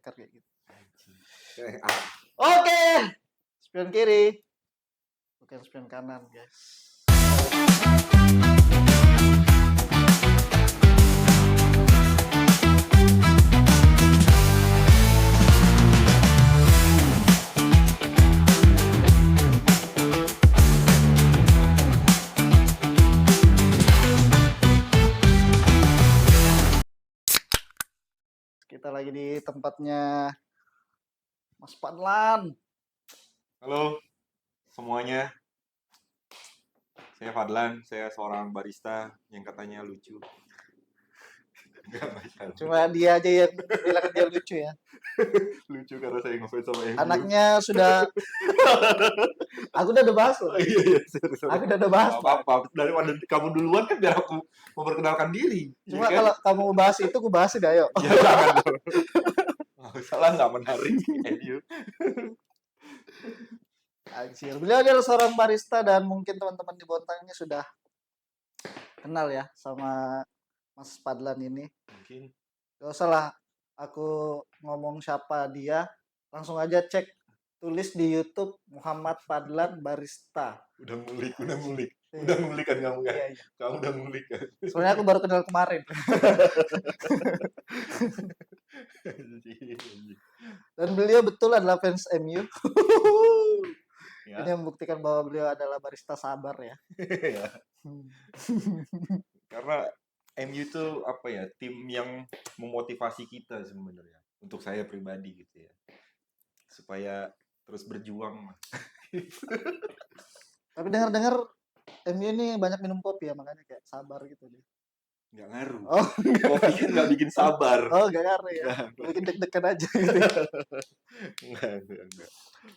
kayak gitu. Eh, ah, Oke, spion kiri, bukan spion kanan, guys. Kita lagi di tempatnya Mas Fadlan. Halo semuanya, saya Fadlan, saya seorang barista yang katanya lucu. Enggak masalah. Cuma dia aja yang bilang dia lucu ya. Lucu karena saya ngefans sama MU. Anaknya sudah, aku udah bahas loh. Oh, iya, sorry. Aku udah bahas. Nggak apa-apa, daripada kamu duluan kan biar aku memperkenalkan diri. Cuma ya kan? kalau kamu mau bahas itu, aku bahasin ayo. Ya jangan dong. Nggak salah, nggak menarik MU. Anjir. Beliau adalah seorang barista dan mungkin teman-teman di Bontang ini sudah kenal ya sama Mas Fadlan ini. Mungkin Gak usah lah aku ngomong siapa dia, langsung aja cek, tulis di YouTube Muhammad Fadlan Barista. udah ngulik kan kamu kan? Iya, iya. Kamu udah ngulik kan? Soalnya aku baru kenal kemarin. Dan beliau betul adalah fans MU. Ya. Ini membuktikan bahwa beliau adalah barista sabar ya. Ya. Karena MU itu apa ya, tim yang memotivasi kita sebenarnya, untuk saya pribadi gitu ya, supaya terus berjuang. Tapi dengar-dengar MU ini banyak minum kopi ya, makanya kayak sabar gitu deh. Nggak ngaruh. Oh, Kopi kan nggak bikin sabar. oh gak ngaruh ya. Nggak. Bikin deg-degan aja gitu. Enggak.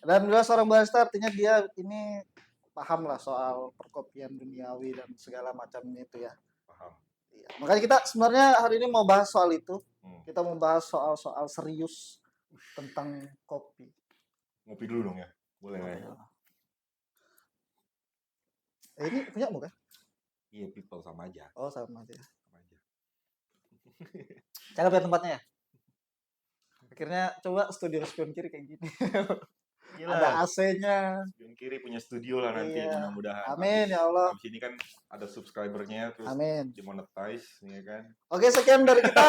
Dan beliau seorang barista, artinya dia ini paham lah soal perkopian duniawi dan segala macamnya itu ya. Paham. Iya. Makanya kita sebenarnya hari ini mau bahas soal itu. Hmm. Kita mau bahas soal serius tentang kopi. Ngopi dulu dong ya, boleh nggak ya? Ini punya bukan? Iya, people sama aja. Oh sama aja. Sama aja. Cakep ya tempatnya ya. Akhirnya coba studio spion kiri kayak gini. Gila. Ada AC-nya. Spion kiri punya studio lah nanti, Iya. mudah-mudahan. Amin ya Allah. Habis ini kan ada subscribernya, terus Amin. dimonetize, ya kan? Oke, sekian dari kita.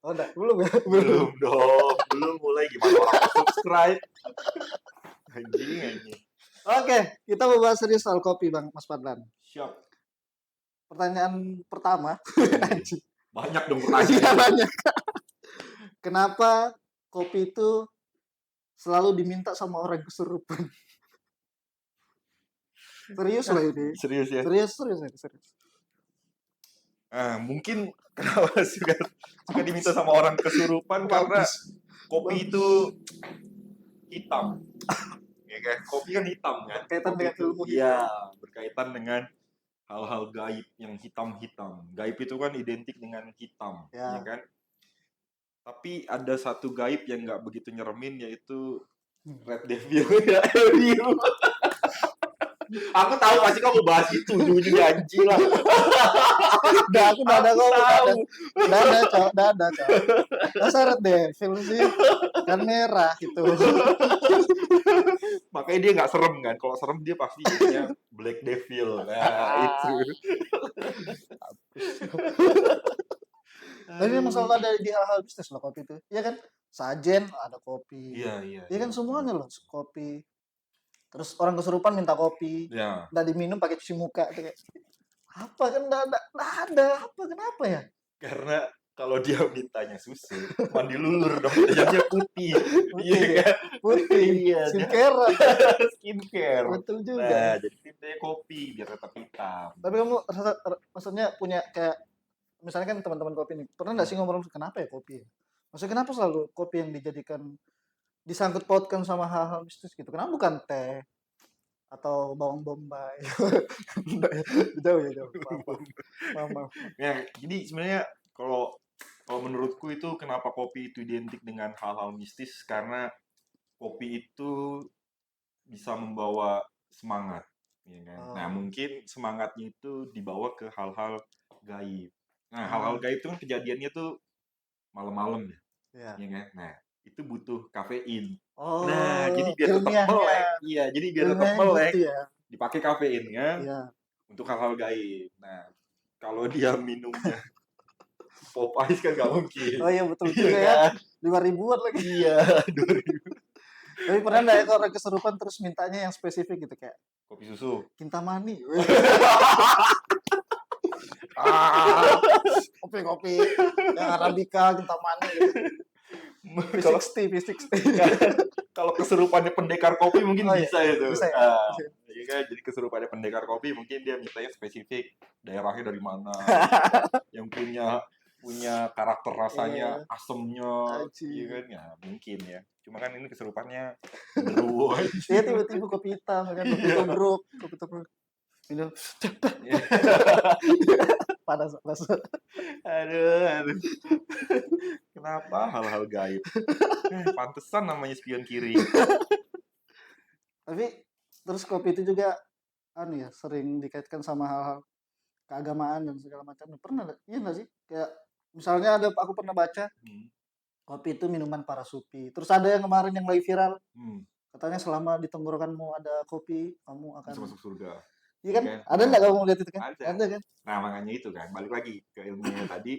Oh, enggak, belum ya? Belum dong, belum mulai gimana orang mau subscribe. Anjing. Oke, kita mau bahas serius soal kopi, Bang Mas Fadlan. Siap. Pertanyaan pertama. Anjing. Banyak dong Iya, pertanyaan. banyak. Kenapa kopi itu selalu diminta sama orang kesurupan? Serius lah ini. Serius ya? Serius. Mungkin kenapa suka diminta sama orang kesurupan karena kopi itu hitam. Ya kan? Kopi kan hitam kan? Berkaitan Kopi dengan itu, ilmu iya, berkaitan dengan hal-hal gaib yang hitam-hitam. Gaib itu kan identik dengan hitam, Ya. ya kan? Tapi ada satu gaib yang nggak begitu nyeremin, yaitu Red Devil ya. Aku tahu pasti kamu bahas itu, ujung-ujungnya anjing lah. Aku udah ada kok. Udah ada, Cok. Masa Red Devil sih? Kan merah gitu. Makanya dia nggak serem kan? Kalau serem dia pasti jadinya Black Devil. Nah, itu. Tapi memang selalu ada di hal-hal bisnis loh kopi itu. Iya kan? Sajen ada kopi. Iya. Iya kan semuanya loh kopi. Terus orang kesurupan minta kopi. Ya. Udah diminum pakai cuci muka itu kayak apa kan enggak ada apa kenapa ya? Karena kalau dia mintanya susu, mandi lulur dong, jadinya putih. Iya kan? Putih. Iya, skincare. Betul juga. Nah, jadi mintanya kopi biar tetap hitam. Tapi kamu maksudnya punya kayak misalnya kan teman-teman kopi nih, pernah nggak sih ngomong kenapa ya kopi? Maksudnya kenapa selalu kopi yang dijadikan disangkut pautkan sama hal-hal mistis gitu? Kenapa bukan teh atau bawang bombay? Jauh. Maaf. Ya, jadi sebenarnya kalau menurutku itu kenapa kopi itu identik dengan hal-hal mistis, karena kopi itu bisa membawa semangat, ya kan? Nah, mungkin semangatnya itu dibawa ke hal-hal gaib. Nah, hal-hal gaib itu kan kejadiannya tuh malam-malam ya. Iya. ya kan? Nah, itu butuh kafein. Oh, Nah, jadi biar tetap ilmiahnya melek. Iya, jadi biar tetap ilmiahnya melek, gitu ya? dipakai kafein kan Iya. untuk hal-hal gaib. Nah, kalau dia minumnya pop ice kan nggak mungkin. Oh iya betul Iya juga ya, kan? 5 ribuan lagi. Iya, 2000 Tapi pernah nggak ya kalau orang kesurupan terus mintanya yang spesifik gitu kayak kopi susu. Kintamani. Ah, Kopi-kopi yang Arabica, Kintamani gitu. kalau V60, V60. kalau kesurupannya pendekar kopi mungkin Oh iya, bisa itu. bisa ya. Ah, Bisa. iya kan? Jadi kesurupannya pendekar kopi mungkin dia mintanya spesifik daerahnya dari mana, gitu kan. Yang punya karakter rasanya Iya, asemnya, iya anjing. kan? Ya mungkin ya. Cuma kan ini kesurupannya genderuwo Iya aja. tiba-tiba kopi hitam kan, kopi Iya. tubruk, kopi tubruk. Minum panas, panas. Aduh, aduh. Kenapa hal-hal gaib? Pantesan namanya spion kiri. Tapi terus kopi itu juga anu ya sering dikaitkan sama hal-hal keagamaan dan segala macam. Pernah nggak? Iya nggak sih? Kayak misalnya aku pernah baca Hmm. kopi itu minuman para sufi. Terus ada yang kemarin yang lagi viral, Hmm. katanya selama di tenggorokanmu ada kopi, kamu akan Bisa masuk surga. iya Iya kan? kan? Ada nggak Nah, kamu lihat itu kan? ada. Ada kan? Nah, makanya itu kan, balik lagi ke ilmunya tadi.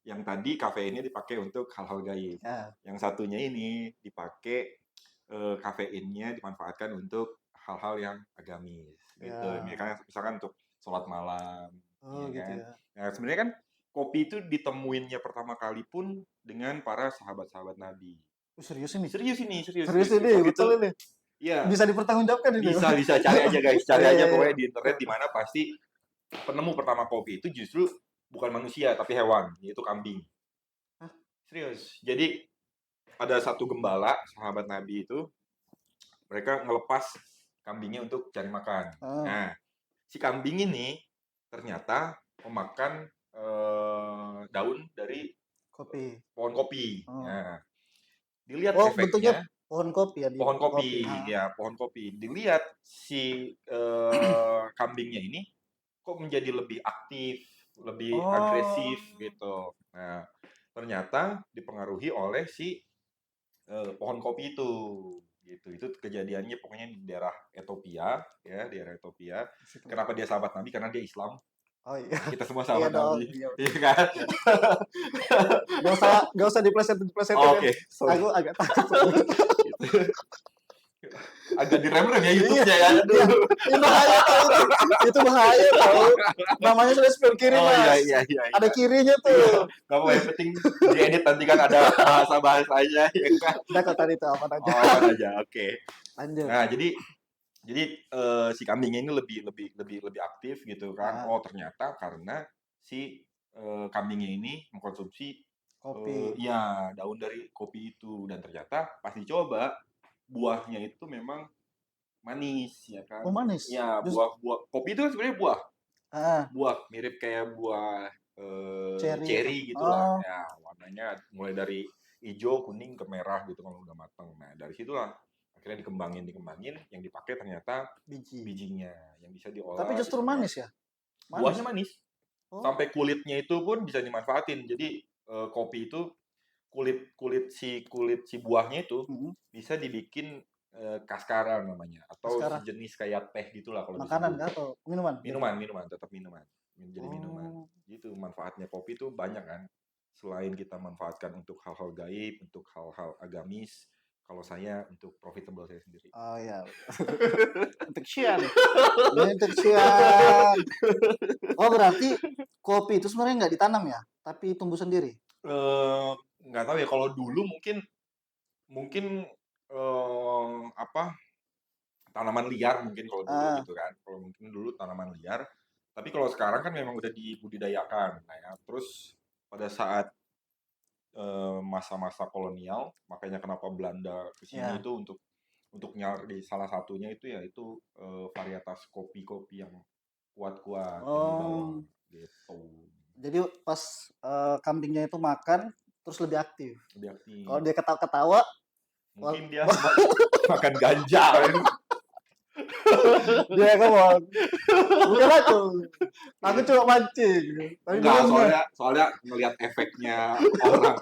Yang tadi kafeinnya dipakai untuk hal-hal gaib. Ya, Yang satunya ini dipakai kafeinnya dimanfaatkan untuk hal-hal yang agamis gitu. ya. Misalkan untuk sholat malam, Oh ya gitu kan. ya. Nah, sebenarnya kan kopi itu ditemuinnya pertama kali pun dengan para sahabat-sahabat Nabi. Oh, serius ini? Serius ini, serius, Serius serius. ini, Kopi itu, betul ini. ya Bisa dipertanggungjawabkan ini. bisa cari aja guys, Oh, cari iya, aja iya, iya. pokoknya di internet di mana pasti penemu pertama kopi itu justru bukan manusia tapi hewan, yaitu kambing. Hah? Serius. Jadi ada satu gembala sahabat Nabi itu mereka ngelepas kambingnya untuk cari makan. Ah, Nah, si kambing ini ternyata memakan daun dari kopi. pohon kopi. Oh. Nah, dilihat Oh, bentuknya efeknya pohon kopi ya, pohon dibentuk kopi. kopi, Ah. ya pohon kopi. Dilihat si kambingnya ini kok menjadi lebih aktif, lebih Oh, agresif gitu. Nah, ternyata dipengaruhi oleh si pohon kopi itu gitu. Itu kejadiannya pokoknya di daerah Ethiopia ya, daerah Ethiopia. asik nih. Kenapa dia sahabat Nabi? Karena dia Islam. Oh iya. Kita semua Iya sahabat dong. Nabi. Iya. Iya kan? Iya. Gak usah diplesetin kan. Oke, sorry. Aku agak takut. Gitu. Agak direm-rem ya Iya, YouTube-nya ya. iya. Aduh. Itu bahaya tau itu. Itu bahaya tau. Namanya sudah spion kiri Oh iya mas. iya iya. Ada Iya. kirinya Iya. tuh. Gak apa yang penting diedit nanti kan ada bahasa-bahasanya ya kan. Udah kok tadi tuh aman aja. Oh, aman aja. Oke. Lanjut. Nah, jadi si kambingnya ini lebih aktif gitu kan. Ah, Oh, ternyata karena si kambingnya ini mengkonsumsi kopi. ya daun dari kopi itu dan ternyata pas dicoba buahnya itu memang manis ya kan. Oh manis. Ya, Just, buah-buah kopi itu kan sebenarnya buah. ah, Buah mirip kayak buah cherry itu. cherry gitulah. Oh, Ya, warnanya mulai dari hijau, kuning ke merah gitu kalau udah matang. Nah, dari situlah akhirnya dikembangin yang dipakai ternyata biji. bijinya yang bisa diolah. Tapi justru disemprot. manis ya? Buahnya Manis. manis. Oh, Sampai kulitnya itu pun bisa dimanfaatin. Jadi kopi itu kulit si buahnya itu mm, bisa dibikin kaskara namanya atau sekarang sejenis kayak teh gitulah kalau makanan disebut. kah atau minuman? Minuman, tetap minuman. Jadi minuman. Oh, Gitu manfaatnya kopi itu banyak kan. Selain kita manfaatkan untuk hal-hal gaib, untuk hal-hal agamis, kalau saya untuk profitable saya sendiri. oh ya. Untuk Xian. Ini untuk Xian. Oh berarti kopi itu sebenarnya nggak ditanam ya, tapi tumbuh sendiri. Nggak tahu ya kalau dulu mungkin apa tanaman liar mungkin kalau dulu Ah, gitu kan. Kalau mungkin dulu tanaman liar. Tapi kalau sekarang kan memang udah dibudidayakan. Nah ya, terus pada saat masa-masa kolonial, makanya kenapa Belanda ke sini ya. itu untuk nyari salah satunya itu ya itu varietas kopi-kopi yang kuat-kuat yang dibawa Oh, gitu. jadi pas kambingnya itu makan terus lebih aktif. Lebih aktif. Kalau dia ketawa-ketawa, Mungkin dia makan ganja. dia ngomong, bukan aku cuma mancing. Tapi Enggak, belum soalnya ngelihat efeknya orang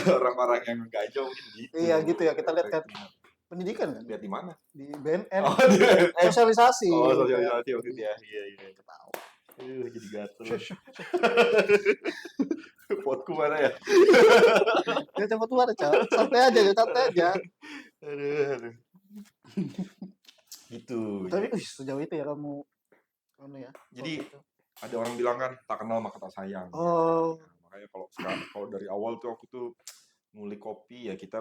Orang-orang yang gajah mungkin gitu. Iya gitu ya, kita lihat kan efeknya. pendidikan kan Lihat di mana? di BNN Oh, di BNN. sosialisasi. Oh, Kayak, sosialisasi waktu itu ya. Iya, iya. tahu. Jadi gatel. Shush, shush. Potku mana ya? Ya cepet keluar, Cak. Santai aja, santai aja. Aduh. Gitu. Tapi sejauh itu ya kamu ya. Jadi kopi itu. ada orang bilang kan tak kenal maka tak sayang. Oh, Nah, makanya kalau dari awal tuh aku tuh ngulik kopi ya kita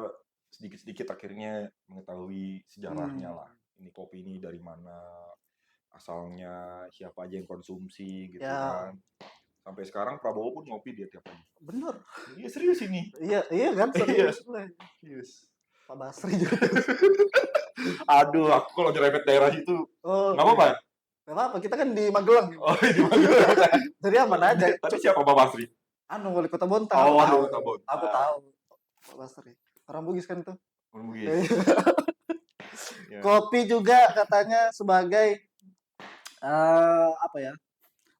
sedikit-sedikit akhirnya mengetahui sejarahnya lah. Ini kopi ini dari mana, asalnya, siapa aja yang konsumsi gitu ya kan. Sampai sekarang Prabowo pun ngopi dia tiap pagi. bener. Iya serius ini. Iya kan Iya. serius. Serius. Pak Basri juga. Aduh, aku kalau nyerempet daerah situ Oh, nggak apa-apa. nggak apa-apa. Kita kan di Magelang. Oh, di Magelang. Jadi aman aja. Tadi siapa Pak Basri? Anu wali kota Bontang. Oh, aku wali tahu. kota Bontang. Aku tahu. Pak Basri. Orang Bugis kan itu. Bugis. Ya. Kopi juga katanya sebagai apa ya?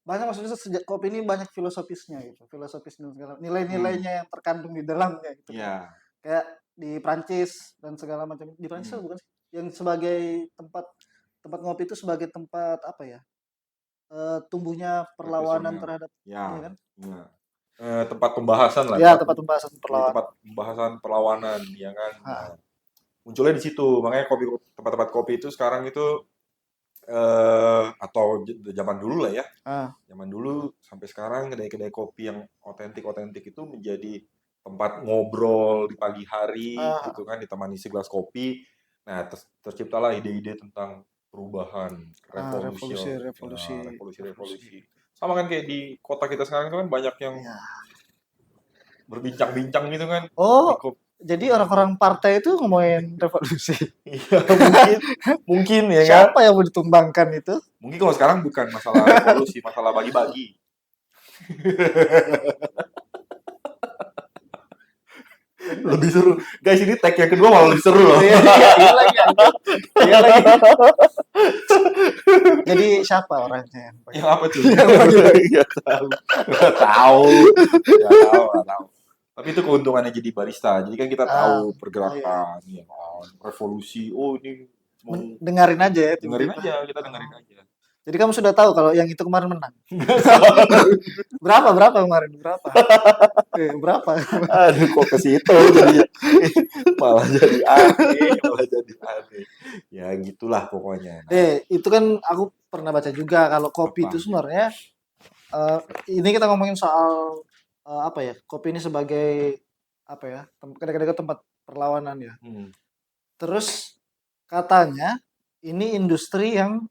Banyak maksudnya kopi ini banyak filosofisnya gitu. Filosofis dan segala nilai-nilainya yang terkandung di dalamnya gitu. Iya. Kayak di Prancis dan segala macam. Di Prancis bukan sih? Yang sebagai tempat ngopi itu sebagai tempat apa ya? Tumbuhnya perlawanan terhadap ya kan? Ya. Tempat pembahasan lah. Ya, tempat pembahasan perlawanan. Tempat pembahasan perlawanan, ya kan. Nah, munculnya di situ. Makanya tempat-tempat kopi itu sekarang itu atau zaman dulu lah ya. Zaman dulu sampai sekarang kedai-kedai kopi yang otentik itu menjadi tempat ngobrol di pagi hari gitu kan, ditemani segelas kopi. Nah, terciptalah ide-ide tentang perubahan, revolusi. Sama kan kayak di kota kita sekarang itu kan banyak yang berbincang-bincang gitu kan. Oh, jadi orang-orang partai itu ngomongin revolusi. Iya, mungkin ya kan. Siapa yang mau ditumbangkan itu? Mungkin kalau sekarang bukan masalah revolusi, masalah bagi-bagi. Lebih seru. Guys, ini tag yang kedua malah lebih seru loh. Iya lagi. Jadi siapa orangnya? Yang apa tuh? Nggak tahu. Tapi itu keuntungannya jadi barista. Jadi kan kita tahu pergerakan, ya, revolusi. Oh ini dengerin aja ya. Dengerin aja. Jadi kamu sudah tahu kalau yang itu kemarin menang. Berapa kemarin? Berapa? Aduh, kok ke situ jadi malah jadi aneh. Ya gitulah pokoknya. Itu kan aku pernah baca juga kalau kopi itu sebenarnya ini kita ngomongin soal apa ya? Kopi ini sebagai apa ya? Kadang-kadang tempat perlawanan ya. Terus katanya ini industri yang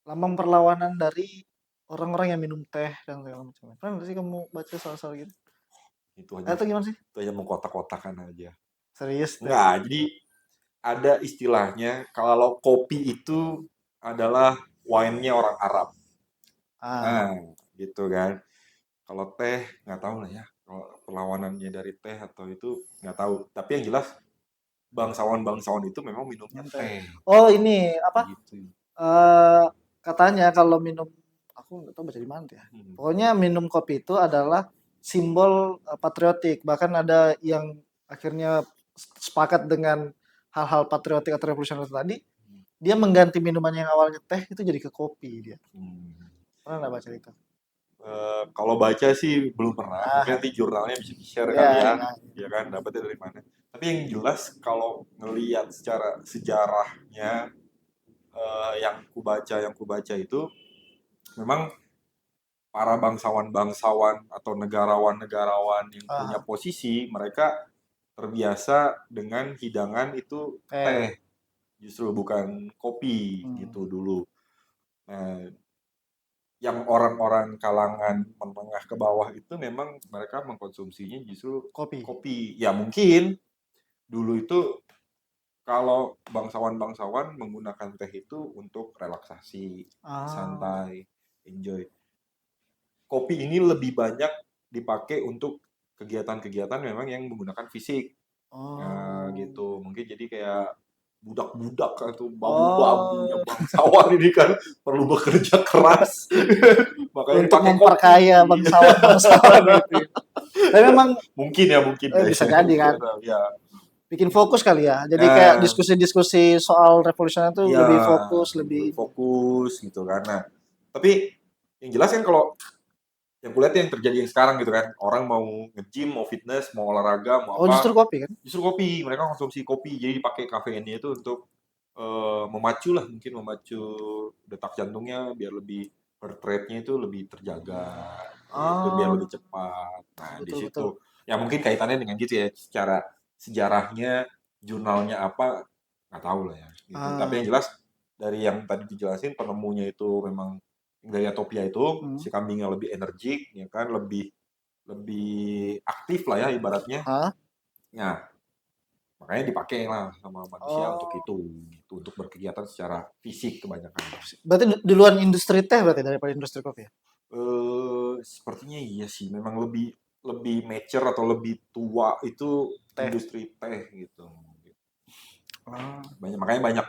lambang perlawanan dari orang-orang yang minum teh dan segala macam. Pernah nggak sih kamu baca soal gitu? Itu aja. Atau gimana sih? Itu aja mengkotak-kotakan aja. Serius? Enggak, jadi ada istilahnya kalau kopi itu adalah wine-nya orang Arab. Nah, gitu kan. Kalau teh nggak tahu lah ya. Kalau perlawanannya dari teh atau itu nggak tahu. Tapi yang jelas bangsawan itu memang minumnya teh. Oh ini apa? Gitu. Katanya kalau minum, aku nggak tahu baca di mana ya. Pokoknya minum kopi itu adalah simbol patriotik. Bahkan ada yang akhirnya sepakat dengan hal-hal patriotik atau revolusioner tadi. Dia mengganti minuman yang awalnya teh itu jadi ke kopi dia. Pernah nggak baca itu? Kalau baca sih belum pernah. Mungkin nanti jurnalnya bisa di-share kali ya. Ya kan, dapetnya dari mana. Tapi yang jelas kalau ngelihat secara sejarahnya yang kubaca itu memang para bangsawan atau negarawan yang punya posisi, mereka terbiasa dengan hidangan itu teh. Justru bukan kopi gitu dulu. Nah, yang orang-orang kalangan menengah ke bawah itu memang mereka mengkonsumsinya justru kopi. Ya mungkin dulu itu kalau bangsawan menggunakan teh itu untuk relaksasi, santai, enjoy. Kopi ini lebih banyak dipakai untuk kegiatan-kegiatan memang yang menggunakan fisik. Nah, gitu. Mungkin jadi kayak budak-budak atau babu-babunya Oh, bangsawan ini kan perlu bekerja keras. Makanya untuk dipakai kopi. memperkaya bangsawan-bangsawan gitu ya. Tapi memang Mungkin deh. bisa jadi kan. Ya. Bikin fokus kali ya. Jadi kayak Nah, diskusi-diskusi soal revolusioner itu iya, lebih fokus, lebih lebih fokus gitu kan. Nah, tapi yang jelas kan kalau yang kulihat yang terjadi yang sekarang gitu kan, orang mau nge-gym, mau fitness, mau olahraga, mau oh justru apa, kopi kan? justru kopi. Mereka konsumsi kopi, jadi dipakai kafeinnya itu untuk memacu lah, mungkin memacu detak jantungnya biar lebih heart rate-nya itu lebih terjaga, itu biar lebih Oh, cepat. Nah, di betul betul. situ ya mungkin kaitannya dengan gitu ya, secara sejarahnya, jurnalnya apa, nggak tahu lah ya, gitu. Tapi Ah, yang jelas dari yang tadi dijelasin penemunya itu memang dari Atopia itu hmm. si kambingnya lebih energik, ya kan, lebih lebih aktif lah ya ibaratnya. Hah? Nah, makanya dipakai lah sama manusia untuk Oh, itu, gitu, untuk berkegiatan secara fisik kebanyakan. berarti duluan industri teh berarti daripada industri kopi ya? Sepertinya iya sih, memang lebih lebih mature atau lebih tua itu Teh. industri teh gitu. Ah, Makanya banyak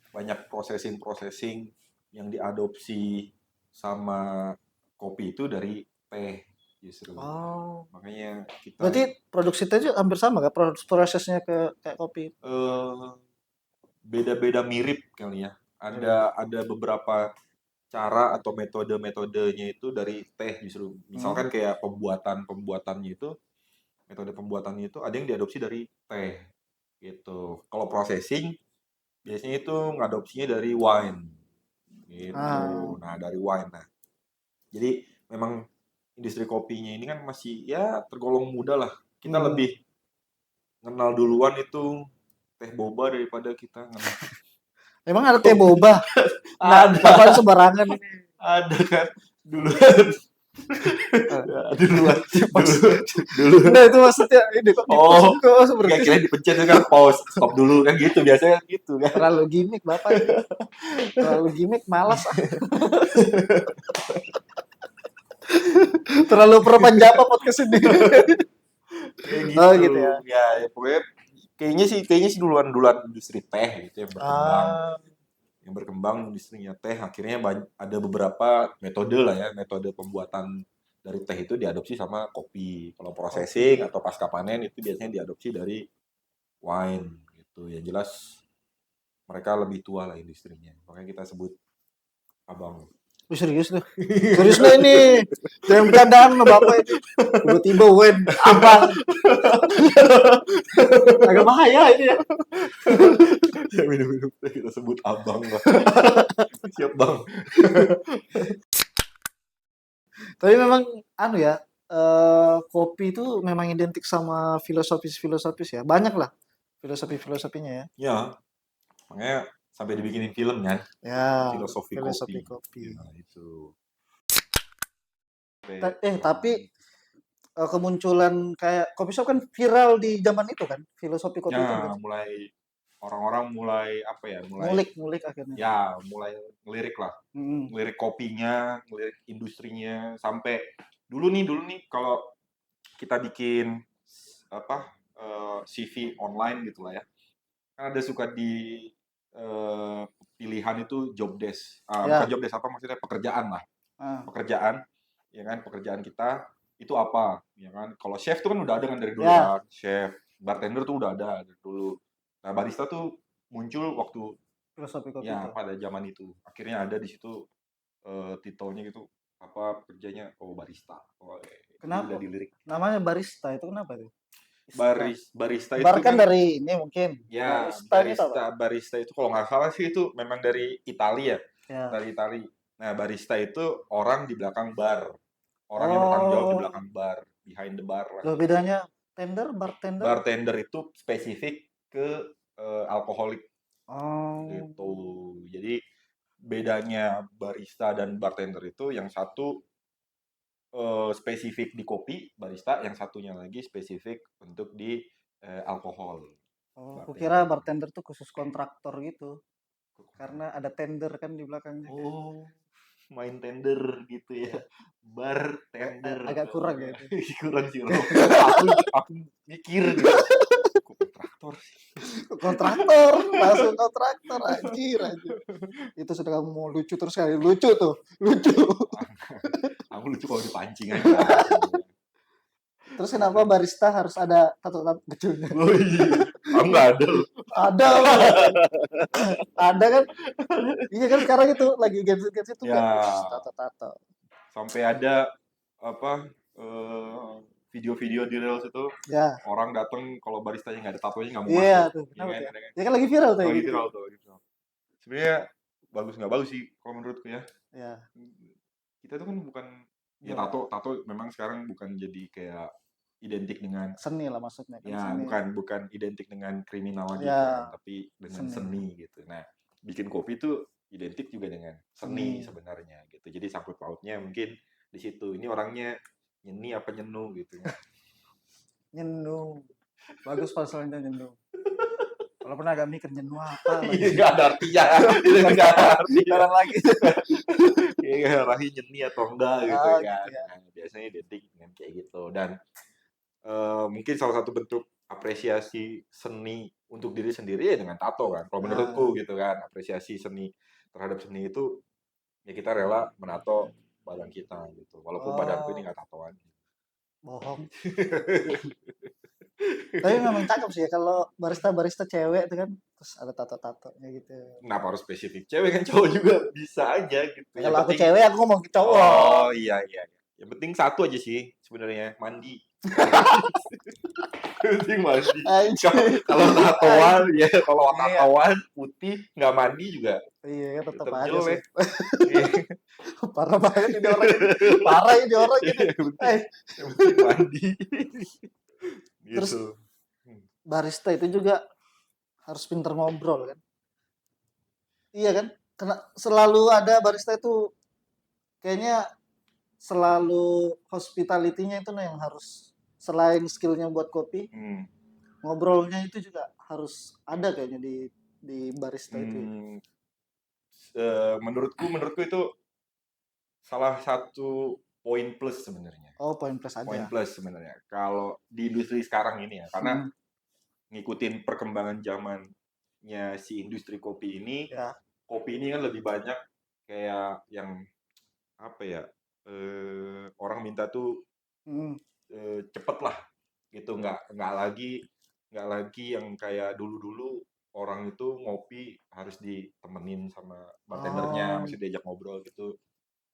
banyak processing yang diadopsi sama kopi itu dari teh justru. oh. Makanya Berarti kita produksi teh itu hampir sama kan prosesnya kayak kopi? eh, beda-beda mirip kali ya. Ada beberapa cara atau metode-metodenya itu dari teh justru. Hmm. Misalkan kayak pembuatannya itu, metode pembuatannya itu ada yang diadopsi dari teh gitu. Kalau processing biasanya itu ngadopsinya dari wine Ah, gitu. Nah, dari wine. Nah, jadi memang industri kopinya ini kan masih ya tergolong muda lah. Kita hmm. lebih kenal duluan itu teh boba daripada kita kenal Emang ada teh kopi. boba? Nggak, bapak Ada, sembarangan ini. ada kan duluan. Eh, Ya, duluan, dulu, maksudnya, dulu. enggak itu maksudnya ini kok di pos Oh, kok nggak seperti kira dipencet itu kan pause, stop dulu kan gitu biasanya gitu kan. terlalu gimmick bapak ini. Terlalu gimmick, malas ah. Terlalu perpanjang podcast ini. Kayak Oh gitu. gitu ya. Ya, ya pokoknya kayaknya sih duluan industri teh gitu yang berkembang. Ah, Yang berkembang industrinya teh akhirnya ada beberapa metode lah ya, metode pembuatan dari teh itu diadopsi sama kopi. Kalau processing kopi. atau pasca panen itu biasanya diadopsi dari wine gitu. Yang jelas mereka lebih tua lah industrinya. Makanya kita sebut abang. Serius loh. Serius loh ini. Jangan bercandaan loh bapak ini. Tiba-tiba Wen abang. Agak bahaya ini ya. Ya minum-minum teh kita sebut abang lah. Siap bang. Tapi memang anu ya, kopi itu memang identik sama filosofis-filosofis ya. Banyak lah filosofi-filosofinya ya. Ya, makanya sampai dibikinin film kan, Ya, filosofi filosofi kopi. kopi. Ya, itu. Tapi kemunculan kayak kopi shop kan viral di zaman itu kan. Filosofi kopi itu Ya, bukan sih? mulai orang-orang mulai apa ya, mulai Ngulik-ngulik akhirnya. mulai ngelirik lah, Mm. ngelirik kopinya, ngelirik industrinya, sampai dulu nih kalau kita bikin apa CV online gitu lah ya, kan ada suka di eh, pilihan itu job desk, bukan Ya. job desk apa maksudnya pekerjaan lah, Ah. pekerjaan, ya kan pekerjaan kita itu apa, ya kan. Kalau chef tuh kan udah ada kan dari dulu Ya, kan, chef, bartender tuh udah ada dari dulu. Nah, barista tuh muncul waktu filosofi kopi ya itu. pada zaman itu. Akhirnya ada di situ titelnya gitu apa kerjanya, oh barista. Oh, jadi Kenapa? udah dilirik. Namanya barista itu kenapa itu? Istilah. Barista Bar itu kan kan dari ini mungkin. ya Baristanya itu apa? barista itu kalau nggak salah sih itu memang dari Italia ya, Ya. dari Itali. Nah, barista itu orang di belakang bar. Orang yang bertanggung jawab di Oh, belakang bar, behind the bar lah loh gitu. bedanya tender, bartender? Bartender itu spesifik ke alkoholik Oh, gitu. Jadi bedanya barista dan bartender itu yang satu spesifik di kopi barista, yang satunya lagi spesifik untuk di alkohol oh, kukira bartender. bartender tuh khusus kontraktor gitu. Karena ada tender kan di belakangnya kan. Oh, main tender gitu ya. Bartender. Agak kurang ya itu. Kurang sih loh. Aku mikir gitu. Kok kontraktor sih? kontraktor, langsung kontraktor, anjir. Itu sudah kamu mau lucu terus kali, lucu tuh, lucu. Aku lucu kalau dipancing aja. Terus kenapa barista harus ada tato-tato kecilnya? Oh iya, aku nggak ada loh. Ada, ada kan? Iya kan sekarang itu lagi gadget-gadget itu Ya, kan tato-tato. sampai ada apa video-video di Reels itu Ya, orang datang kalau baristanya nggak ada tatonya nggak mau iya masuk. tuh, Iya kenapa kan, tuh ya? ada kan? Ya kan lagi viral tuh ya Lagi gitu. viral tuh, lagi viral. Sebenarnya bagus nggak bagus sih kalau menurutku ya. Ya, Kita tuh kan bukan ya ya, tato memang sekarang bukan jadi kayak identik dengan seni lah maksudnya kan ya seni. bukan identik dengan kriminal lagi kan, Ya, tapi dengan seni, seni gitu. Nah, bikin kopi itu identik juga dengan seni seni, sebenarnya gitu. Jadi sangkut pautnya mungkin di situ. Ini orangnya nyeni apa nyenu gitu. nyendu. Bagus pasalnya nyendu. Kalau pernah agak mikir nyendu apa Iya lagi? nggak ada artinya. Itu nggak ada artinya. Sekarang lagi. Iya orangnya nyeni atau enggak gitu Ah, kan. gitu ya. Nah, biasanya identik dengan kayak gitu. Dan mungkin salah satu bentuk apresiasi seni untuk diri sendiri ya dengan tato kan. Kalau menurutku Nah, gitu kan, apresiasi seni terhadap seni itu ya kita rela menato badan kita gitu. Walaupun badanku ini oh, nggak tatoan. bohong. Tapi memang cakep sih ya kalau barista-barista cewek itu kan terus ada tato-tatonya gitu. Kenapa harus spesifik cewek kan cowok juga bisa aja gitu. Ya, Yang kalau aku penting cewek aku ngomong ke cowok. oh iya iya. Yang penting satu aja sih sebenarnya mandi. Yang penting mandi. Anjir. Kalau tatoan Anjir. ya kalau Iya, tatoan putih nggak mandi juga iya kan tetap tetap aja sih. jelek. Iya. Parah banget ini orang ini. Parah ini orang ini. Eh, Yang penting mandi. terus Gitu. Hmm. barista itu juga harus pinter ngobrol kan. Iya kan? Karena selalu ada barista itu kayaknya selalu hospitality-nya itu yang harus selain skillnya buat kopi, Hmm. ngobrolnya itu juga harus ada kayaknya di barista itu ya. Hmm. Menurutku itu salah satu poin plus sebenarnya. Oh, poin plus Poin aja. plus sebenarnya. Kalau di industri sekarang ini ya, karena Hmm, ngikutin perkembangan zamannya si industri kopi ya. ini kan lebih banyak kayak yang apa ya? Orang minta tuh Hmm. cepet lah gitu, nggak lagi yang kayak dulu-dulu orang itu ngopi harus ditemenin sama bartendernya, Oh, mesti diajak ngobrol gitu.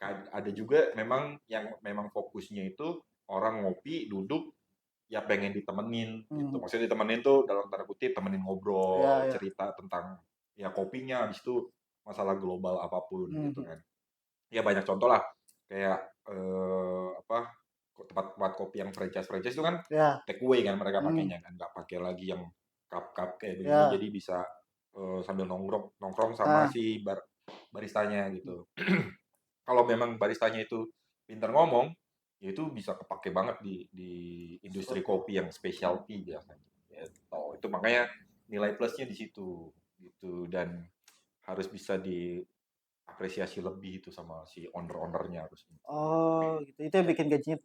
Ada juga memang yang memang fokusnya itu orang ngopi duduk ya pengen ditemenin gitu. hmm. Maksudnya ditemenin tuh dalam tanda kutip temenin ngobrol, Ya, ya. cerita tentang ya kopinya, habis itu masalah global apapun gitu Hmm. kan. Ya banyak contoh lah kayak apa tempat-tempat kopi yang franchise-franchise itu kan Ya. take away kan mereka Hmm. pakainya kan nggak pakai lagi yang cup-cup kayak begini Ya. jadi bisa sambil nongkrong nongkrong sama Ah, si baristanya gitu. Kalau memang baristanya itu pintar ngomong, ya itu bisa kepake banget di industri oke. kopi yang specialty biasanya. Gitu. Itu makanya nilai plusnya di situ gitu dan harus bisa diapresiasi lebih itu sama si owner-ownernya harusnya. Oh, gitu. Itu yang bikin gajinya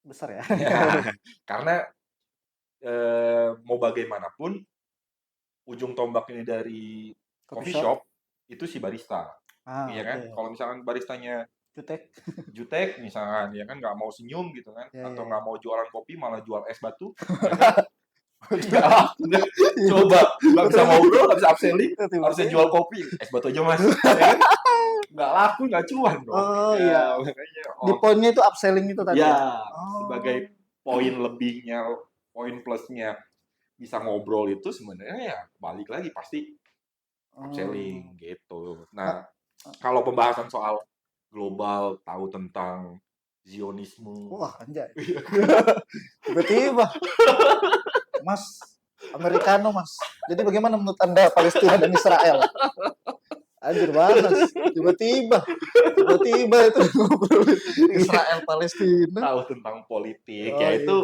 besar ya. Ya, karena mau bagaimanapun ujung tombak ini dari Coffee coffee shop. shop itu si barista, Ah, iya oke. kan? Kalau misalkan baristanya Jutek. jutek misalkan, ya kan nggak mau senyum gitu kan, Ya, atau ya, nggak ya. mau jualan kopi malah jual es batu, ya kan? Nggak laku deh. Coba nggak bisa Betul. ngobrol, nggak bisa upselling, harusnya jual Tiba-tiba. kopi, es batu aja mas, ya kan? Nggak laku, nggak cuan dong. Oh, Ya iya. makanya Di oh poinnya itu upselling itu tadi ya. ya Oh. sebagai poin lebihnya, poin plusnya bisa ngobrol itu sebenarnya ya balik lagi pasti Oh. upselling gitu. Ah, Nah, ah. kalau pembahasan soal global, tahu tentang Zionisme, Wah, anjay. Tiba-tiba, Mas, Americano, Mas. Jadi bagaimana menurut Anda Palestina dan Israel? Anjir panas. Tiba-tiba. Tiba-tiba itu ngobrolin Israel Palestina. tahu tentang politik, Oh ya iya. itu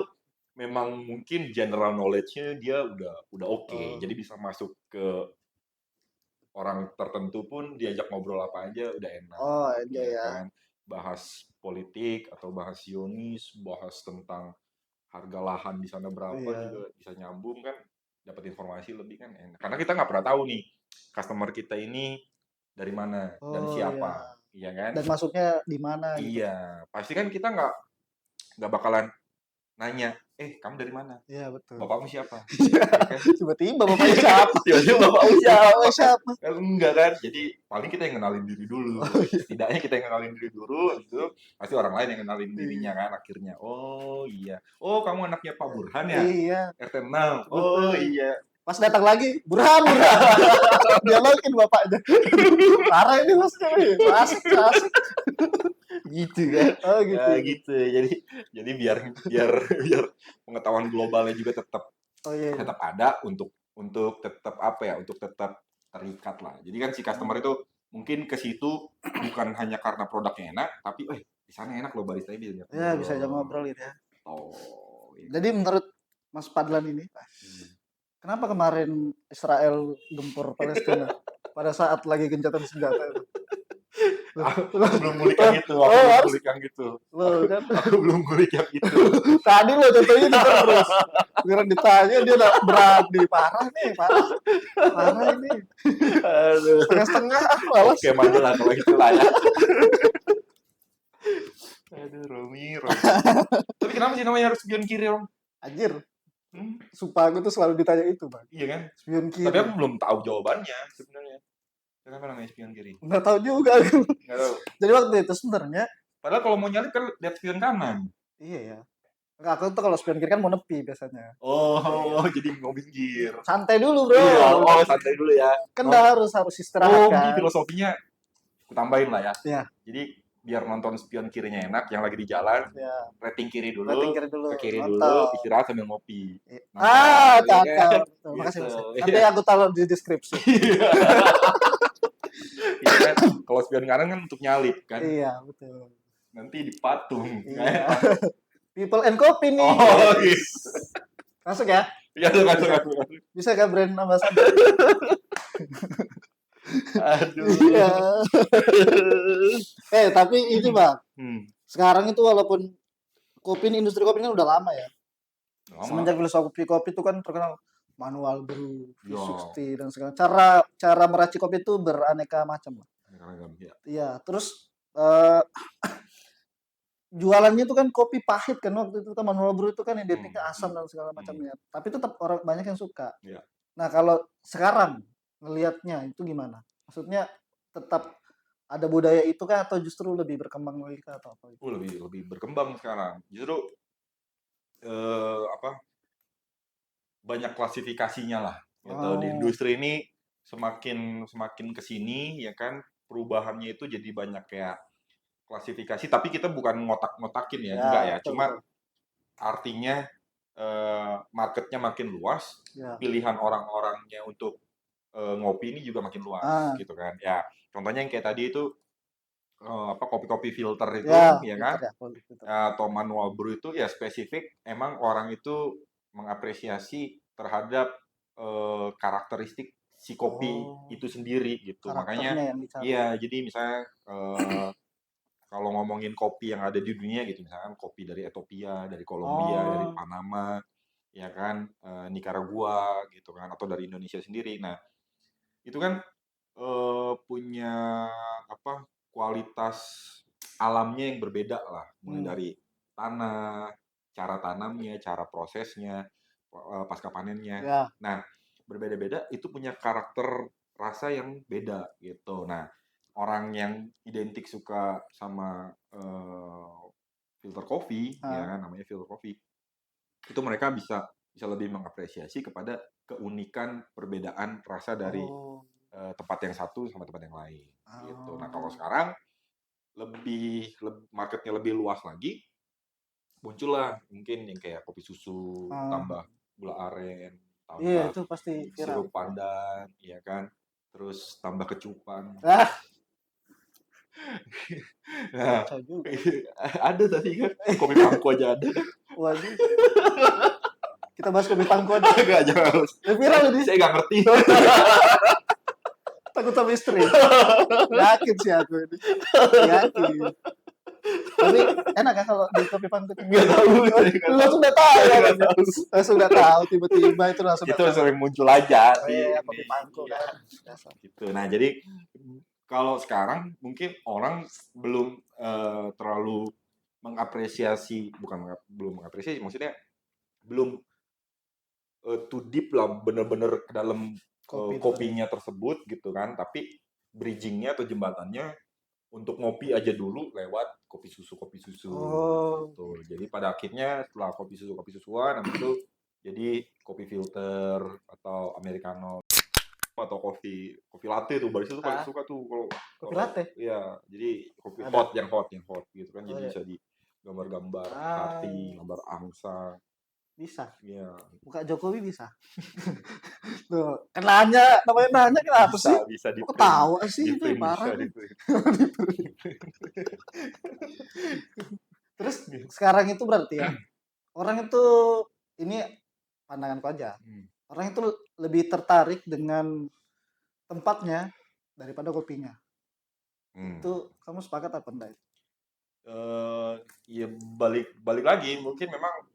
memang mungkin general knowledge-nya dia udah oke. Oh, Jadi bisa masuk ke orang tertentu pun diajak ngobrol apa aja udah oh enak, aja ya ya. kan? Bahas politik atau bahas Zionis, bahas tentang harga lahan di sana berapa Iya. juga bisa nyambung kan dapat informasi lebih kan enak. Karena kita nggak pernah tahu nih customer kita ini dari mana dan Oh iya. siapa, iya kan? Dan masuknya di mana gitu. Iya, pasti kan kita nggak bakalan nanya, kamu dari mana? Iya betul. Bapakmu siapa? Iya. Ya kan? Tiba-tiba bapaknya siapa? Tiba-tiba bapakmu Bapaknya siapa? siapa? Kan enggak kan? Jadi paling kita yang kenalin diri dulu. Oh iya. Setidaknya kita yang kenalin diri dulu, itu pasti orang lain yang kenalin dirinya Iya. kan akhirnya. Oh iya. Oh, kamu anaknya Pak Burhan ya? Iya. RT 6. Oh Betul. iya. Pas datang lagi, Burhan. Dialogin bapaknya. Parah ini masnya nih. Asik. Gitu kan. Oh gitu. Ya, gitu. Jadi biar pengetahuan globalnya juga tetap Oh iya. ada untuk tetap apa ya? Untuk tetap terikat lah. Jadi kan si customer itu mungkin ke situ bukan hanya karena produknya enak, tapi di sana enak loh baristanya bisa Ya bisa aja ngobrolin ya. Oh, iya. Jadi menurut Mas Padlan ini, kenapa kemarin Israel gempur Palestina pada saat lagi gencatan senjata itu? Aku belum ngulik yang itu, Loh kan Aku belum ngulik yang itu. tadi lo contohnya gitu terus. Biar ditanya dia udah berani parah ini. Aduh. Setengah malas. Oke, maju lah kalau gitu lah ya. Aduh, Romi. Tapi kenapa sih namanya harus spion kiri, Rom? Anjir. Sumpah aku tuh selalu ditanya itu, Bang. Iya kan? Spion kiri. Tapi aku belum tahu jawabannya sebenarnya. Kenapa namanya spion kiri? Nggak tahu juga aku. Nggak tahu. Jadi waktu itu sebenarnya. Padahal kalau mau nyalip kan lihat spion kanan. Iya ya. Enggak, aku tuh kalau spion kiri kan mau nepi biasanya. Oh, jadi mau minggir. Santai dulu, Bro. Iya, santai dulu ya. Kan harus istirahat kan. Mungkin filosofinya aku tambahin lah ya. Iya. Jadi biar nonton spion kirinya enak, yang lagi di jalan, rating kiri dulu, ke kiri dulu, istirahat sambil ngopi. Cakep. Makasih. Nanti aku taruh di deskripsi. Iya kan? Kalau spion kanan kan untuk nyalip kan? Iya, betul. Nanti dipatung. Iya. People and Coffee nih. Oh, yes. Masuk ya? Iya, masuk. Bisa kan brand ambassador? Aduh. Iya. Tapi itu Bang. Sekarang itu walaupun industri kopi kan udah lama ya. Semenjak filosofi kopi itu kan terkenal manual brew, V60 dan segala. Cara meracik kopi itu beraneka macam lah. Iya, terus jualannya itu kan kopi pahit kan waktu itu kan manual brew itu kan identiknya asam dan segala macamnya. Tapi tetap orang banyak yang suka. Iya. Nah, kalau sekarang ngelihatnya itu gimana? Maksudnya tetap ada budaya itu kan atau justru lebih berkembang lagi atau apa? Lebih berkembang sekarang. Justru banyak klasifikasinya lah. Gitu. Di industri ini semakin kesini ya kan perubahannya itu jadi banyak kayak klasifikasi. Tapi kita bukan ngotak-ngotakin ya, enggak ya. Cuma artinya marketnya makin luas, pilihan orang-orangnya untuk ngopi ini juga makin luas gitu kan. Ya, contohnya yang kayak tadi itu kopi-kopi filter itu ya kan. Atau manual brew itu ya spesifik emang orang itu mengapresiasi terhadap karakteristik si kopi itu sendiri gitu. Makanya iya, jadi misalnya kalau ngomongin kopi yang ada di dunia gitu, misalkan kopi dari Ethiopia, dari Kolombia, dari Panama, ya kan, Nicaragua gitu kan, atau dari Indonesia sendiri. Nah, itu kan punya kualitas alamnya yang berbeda lah, mulai dari tanah, cara tanamnya, cara prosesnya, pasca panennya. Nah, berbeda-beda itu punya karakter rasa yang beda gitu. Nah, orang yang identik suka sama filter coffee, ya kan, namanya filter coffee, itu mereka bisa lebih mengapresiasi kepada keunikan perbedaan rasa dari tempat yang satu sama tempat yang lain gitu. Nah, kalau sekarang marketnya lebih luas lagi, muncullah mungkin yang kayak kopi susu tambah gula aren, tambah itu pasti sirup pandan, ya kan, terus tambah kecupan. Nah, ada tadi kan kopi pangko aja ada. Waduh. Kita bahas kopi pangko aja. Enggak, jangan. Viral ini. Saya nggak ngerti. Takut sama istri. Yakin sih aku ini. Yakin. Tapi enak kan kalau di kopi pangkut? Nggak tahu. Lu langsung udah tahu ya kan? Langsung udah tahu tiba-tiba itu langsung Itu udah tahu. sering muncul aja Oh di iya, ini. kopi pangkut Iya, kan. Biasa. gitu. Nah, jadi kalau sekarang mungkin orang belum terlalu mengapresiasi, belum mengapresiasi, maksudnya belum too deep lah, bener-bener ke dalam Kopi itu kopinya tersebut gitu kan. Tapi bridgingnya atau jembatannya untuk ngopi aja dulu lewat kopi susu Oh, gitu. Jadi pada akhirnya setelah kopi susuan habis itu jadi kopi filter atau americano atau kopi latte tuh barista tuh paling ah, suka tuh kalau kopi latte. ya jadi kopi Ada. hot gitu kan, Oh jadi iya. bisa di gambar-gambar Ah, hati, gambar angsa bisa. ya. Muka Jokowi bisa. Tuh, kan nanya, namanya nanya kenapa sih? Bisa di Kok print, ketawa sih? di Itu print parah. bisa di print. Terus sekarang itu berarti ya, orang itu ini pandanganku aja. Hmm. Orang itu lebih tertarik dengan tempatnya daripada kopinya. Hmm. Itu kamu sepakat apa enggak? Ya balik lagi mungkin memang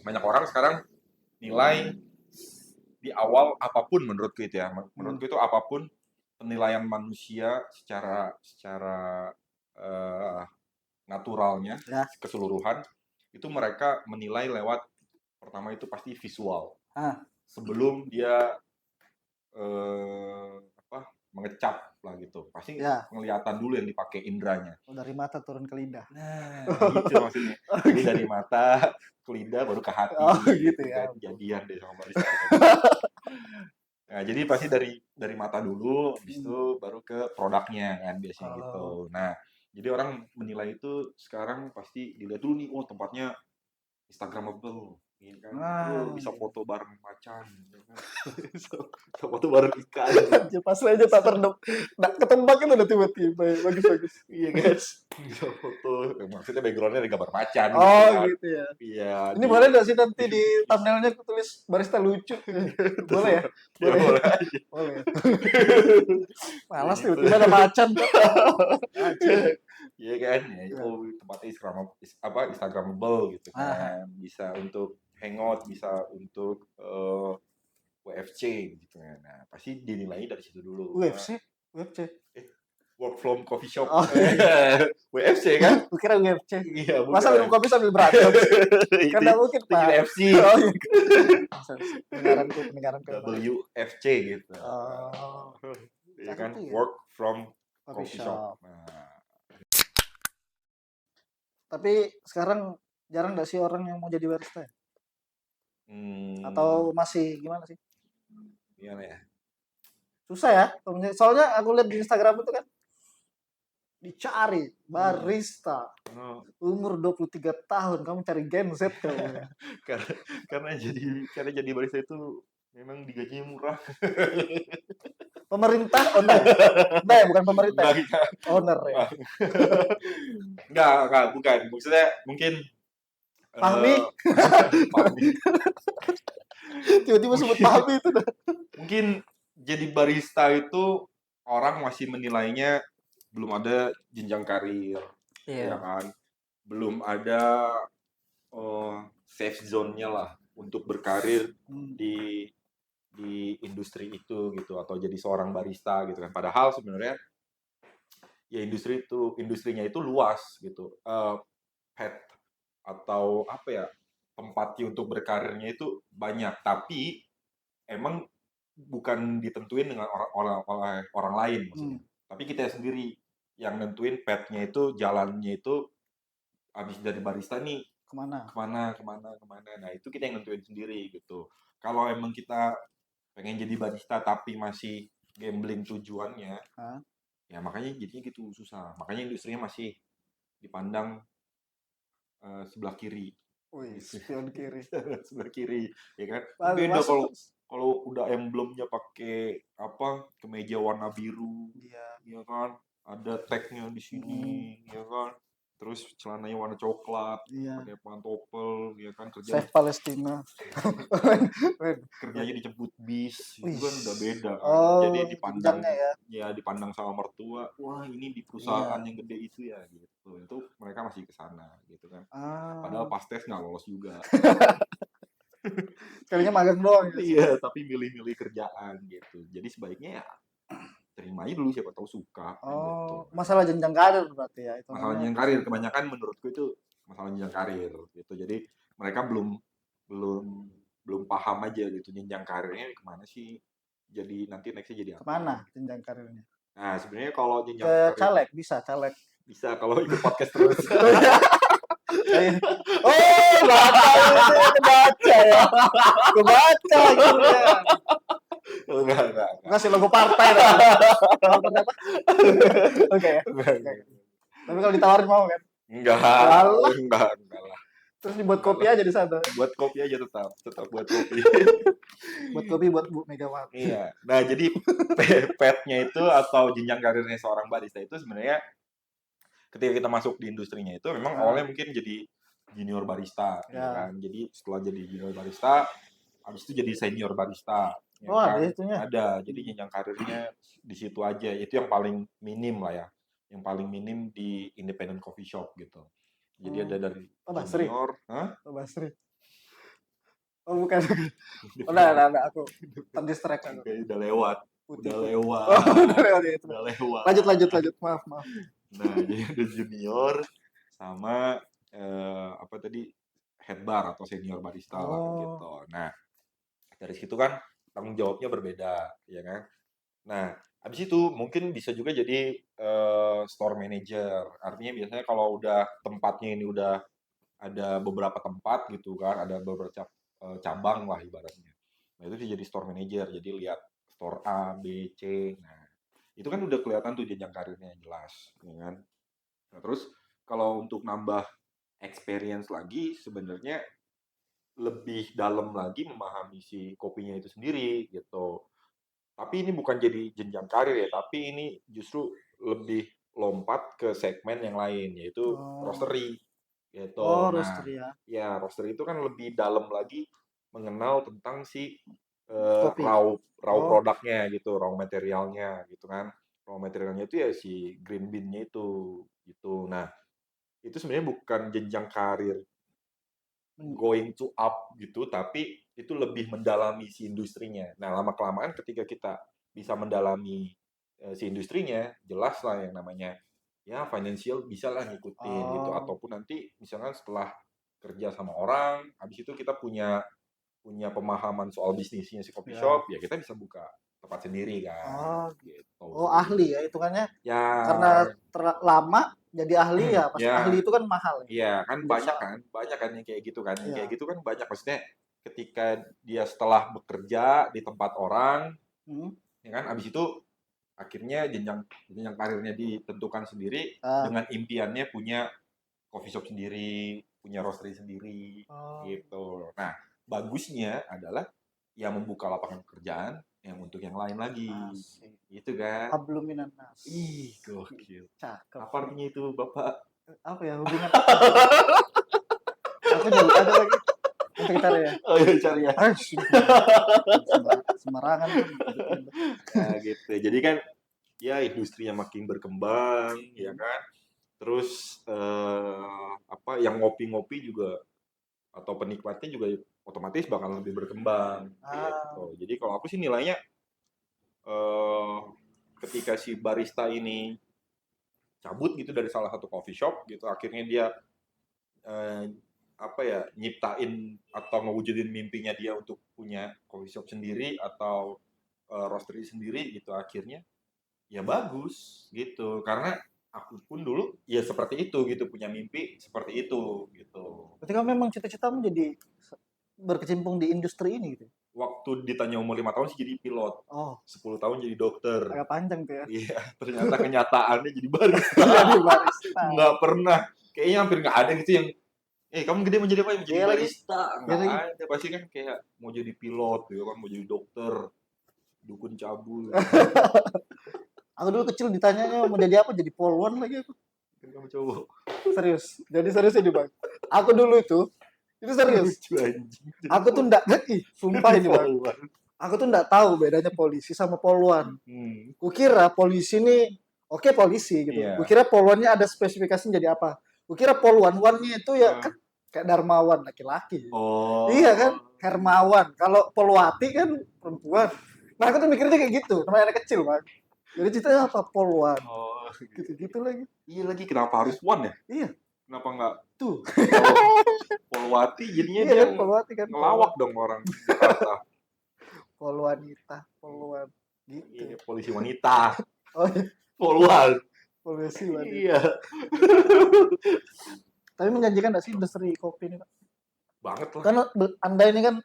banyak orang sekarang nilai di awal apapun menurutku itu ya. Menurutku itu apapun penilaian manusia secara eh, naturalnya Ya. keseluruhan itu mereka menilai lewat pertama itu pasti visual. Ah, Sebelum dia mengecap lah gitu. Pasti ya. penglihatan dulu yang dipakai indranya. Oh, dari mata turun ke lidah. Nah, gitu maksudnya. Jadi dari mata ke lidah baru ke hati Oh, gitu gitu ya. kan. Jadian deh sama barista. Nah, jadi pasti dari mata dulu, habis itu baru ke produknya kan biasanya gitu. Nah, jadi orang menilai itu sekarang pasti dilihat dulu nih, oh tempatnya Instagramable, ya kan? Oh, bisa foto bareng macan, ya kan? Bisa foto bareng ikan. Ya, pas aja tak terdem, tak ketembak itu udah tiba-tiba. Bagus. Iya kan? Bisa foto, maksudnya backgroundnya ada gambar macan gitu Oh, kan. gitu ya. Iya, Ini boleh nggak sih nanti di thumbnailnya aku tulis barista lucu? Boleh ya? Ya Boleh. boleh aja. Boleh. Ya Malas gitu. tiba-tiba ada macan. Macan. Iya kan, ya, Iya. oh tempatnya Instagramable gitu Ah, kan, bisa untuk hangout, bisa untuk WFC gitu kan. Nah, pasti dinilai dari situ dulu. Nah, UFC, UFC. work from coffee shop, Oh, WFC kan? gue kira UFC. Iya Masa minum bukan. kopi sambil berantem sih? itu, Kan nggak mungkin, itu Pak. UFC, Oh, iya. Pendengaranku yang salah. WFC gitu. Oh, Iya cakep kan, tuh ya. work from Coffee coffee shop. shop. Nah, Tapi sekarang jarang nggak sih orang yang mau jadi barista ya? hmm, Atau masih gimana sih? gimana ya? Susah ya. Soalnya aku lihat di Instagram itu kan dicari barista Oh, umur 23 tahun, kamu cari Gen Z kamu ya. karena karena jadi barista itu memang digajinya murah. Pemerintah owner. Enggak ya, bukan pemerintah. Enggak, Ya? Owner ya. enggak, bukan. Maksudnya mungkin Fahmi, Fahmi. tiba-tiba sebut Fahmi itu dah. Mungkin jadi barista itu orang masih menilainya belum ada jenjang karir, ya kan? Belum ada safe zone-nya lah untuk berkarir di industri itu gitu atau jadi seorang barista gitu kan. Padahal sebenarnya ya industrinya itu luas gitu. Path atau apa ya, tempatnya untuk berkarirnya itu banyak, tapi emang bukan ditentuin dengan orang lain maksudnya. Tapi kita sendiri yang nentuin path-nya itu, jalannya itu habis dari barista nih Kemana? kemana. Nah, itu kita yang nentuin sendiri gitu. Kalau emang kita pengen jadi barista tapi masih gambling tujuannya, ya makanya jadinya gitu susah. Makanya industrinya masih dipandang sebelah kiri. Wih, spion kiri. Sebelah kiri, ya kan? Lalu Beda masuk. kalau udah emblemnya pakai apa, kemeja warna biru, Iya. ya kan? Ada tagnya di sini, ya kan? terus celananya warna coklat, Iya. pakai pantopel, ya kan Save Palestina. kerjanya dijemput bis, itu Wih. kan udah beda kan. Jadi Oh, dipandang jenjangnya ya. ya dipandang sama mertua, wah ini di perusahaan Iya. yang gede itu ya gitu. Itu mereka masih ke sana gitu kan. Ah, Padahal pas tes nggak lolos juga. sekalinya magang doang ya. Iya, tapi milih-milih kerjaan gitu. Jadi sebaiknya ya terima aja dulu, siapa tahu suka gitu. Oh, masalah jenjang karir berarti ya Masalah hitungannya jenjang di karir situ. kebanyakan menurutku itu masalah jenjang karir gitu. Jadi mereka belum belum belum paham aja gitu jenjang karirnya kemana sih. Jadi nanti nextnya jadi Kemana apa. jenjang karirnya? Nah sebenarnya kalau jenjang Ke karir caleg bisa caleg. bisa kalau ikut podcast terus. Oh, baca itu kebaca ya. Kebaca akhirnya. Enggak. Ngasih logo partai dah. Logo partai apa? Oke ya. Oke. Tapi kalau ditawarin mau kan? Enggak Alah. lah. Terus dibuat kopi aja di sana. Buat kopi aja tetap buat kopi. Buat kopi buat Bu Megawati. Iya. Nah, jadi petnya itu atau jenjang karirnya seorang barista itu sebenarnya ketika kita masuk di industrinya itu memang awalnya mungkin jadi junior barista, ya Ya. kan. Jadi setelah jadi junior barista, habis itu jadi senior barista, ya Oh, kan. ada itunya. Ada. Jadi jenjang karirnya di situ aja. Itu yang paling minim lah ya. Yang paling minim di independent coffee shop gitu. Jadi ada dari Oh, Basri. junior, hah? Oh, Basri. Oh, bukan. Udah, aku terdistract aku. Oke, udah lewat. Putih. Udah lewat. Oh, udah lewat ya itu. Udah lewat. Lanjut. Maaf. Nah, jadi ada junior sama apa tadi head bar atau senior barista lah gitu. Nah, dari situ kan tanggung jawabnya berbeda, ya kan? Nah, habis itu mungkin bisa juga jadi store manager. Artinya biasanya kalau udah tempatnya ini udah ada beberapa tempat gitu kan, ada beberapa cabang lah ibaratnya. Nah, itu dia jadi store manager. Jadi lihat store A, B, C. Nah, itu kan udah kelihatan tuh jenjang karirnya jelas, ya kan? Nah, terus kalau untuk nambah experience lagi sebenarnya lebih dalam lagi memahami si kopinya itu sendiri gitu. Tapi ini bukan jadi jenjang karir ya, tapi ini justru lebih lompat ke segmen yang lain yaitu roastery gitu. Oh, Nah, roastery ya. ya roastery itu kan lebih dalam lagi mengenal tentang si Kopi. raw produknya gitu, raw materialnya gitu kan. Raw materialnya itu ya si green bean-nya itu gitu. Nah, itu sebenarnya bukan jenjang karir going to up gitu, tapi itu lebih mendalami si industrinya. Nah, lama-kelamaan ketika kita bisa mendalami si industrinya, jelas lah yang namanya ya financial bisa lah ngikutin gitu. Ataupun nanti misalkan setelah kerja sama orang, habis itu kita punya pemahaman soal bisnisnya si coffee shop, ya kita bisa buka tempat sendiri kan. Gitu. Oh, ahli ya hitungannya. Ya, Karena lama jadi ahli ya, pasti ya. ahli itu kan mahal ya. Iya, kan banyak kan yang kayak gitu kan. Yang kayak gitu kan banyak maksudnya ketika dia setelah bekerja di tempat orang, ya kan habis itu akhirnya jenjang karirnya ditentukan sendiri dengan impiannya punya coffee shop sendiri, punya roastery sendiri gitu. Nah, bagusnya adalah yang membuka lapangan pekerjaan yang untuk yang lain lagi. Gitu kan. Hablum minan nas. Ih, gokil. Cakep. Apa artinya itu, Bapak? Apa ya hubungan? Aku juga ada lagi. Untuk cari ya. Oh ya cari ya. Sembarangan. Nah, gitu. Jadi kan ya industrinya makin berkembang, ya kan. Terus apa yang ngopi-ngopi juga atau penikmatnya juga otomatis bakal lebih berkembang. Gitu. Jadi kalau aku sih nilainya ketika si barista ini cabut gitu dari salah satu coffee shop gitu, akhirnya dia apa ya nyiptain atau ngewujudin mimpinya dia untuk punya coffee shop sendiri atau roastery sendiri gitu, akhirnya ya bagus gitu, karena aku pun dulu ya seperti itu gitu, punya mimpi seperti itu gitu. Berarti kamu memang cita-citamu jadi berkecimpung di industri ini gitu? Waktu ditanya umur 5 tahun sih jadi pilot, 10 tahun jadi dokter. Agak panjang tuh ya. Iya, ternyata kenyataannya jadi barista. Jadi barista. Nggak pernah, kayaknya hampir nggak ada gitu yang kamu gede mau jadi apa? Menjadi barista. Nggak ada, pasti kan kayak mau jadi pilot gitu kan, mau jadi dokter, dukun cabul. Aku dulu kecil ditanyanya mau jadi apa? Jadi polwan lagi aku. Kamu cowok. Serius. Jadi serius ini Bang. Aku dulu itu serius. Lucu anjing. Aku tuh enggak sumpah ini Bang. Poluan. Aku tuh enggak tahu bedanya polisi sama poluan. Hmm. Kukira polisi ini oke polisi gitu. Iya. Kukira poluannya ada spesifikasinya jadi apa. Kukira poluan-wannya itu ya kan kayak Darmawan laki-laki. Oh. Iya kan, Hermawan. Kalau Polwati kan perempuan. Nah aku tuh mikirnya kayak gitu, namanya anak kecil Bang. Jadi ceritanya apa? Poluan. Oh. Gitu-gitu lagi. Iya lagi, kenapa harus one ya? Iya, Kenapa nggak tuh. Polwati jadinya Iya dia kan Polwati kan. ngelawak dong orang Jakarta. Poluanita, poluan. Gitu. Iya, polisi wanita. Oh iya, Poluan. polisi wanita. Iya. Tapi menjanjikan nggak sih industri kopi ini Pak? Banget lah. Karena Anda ini kan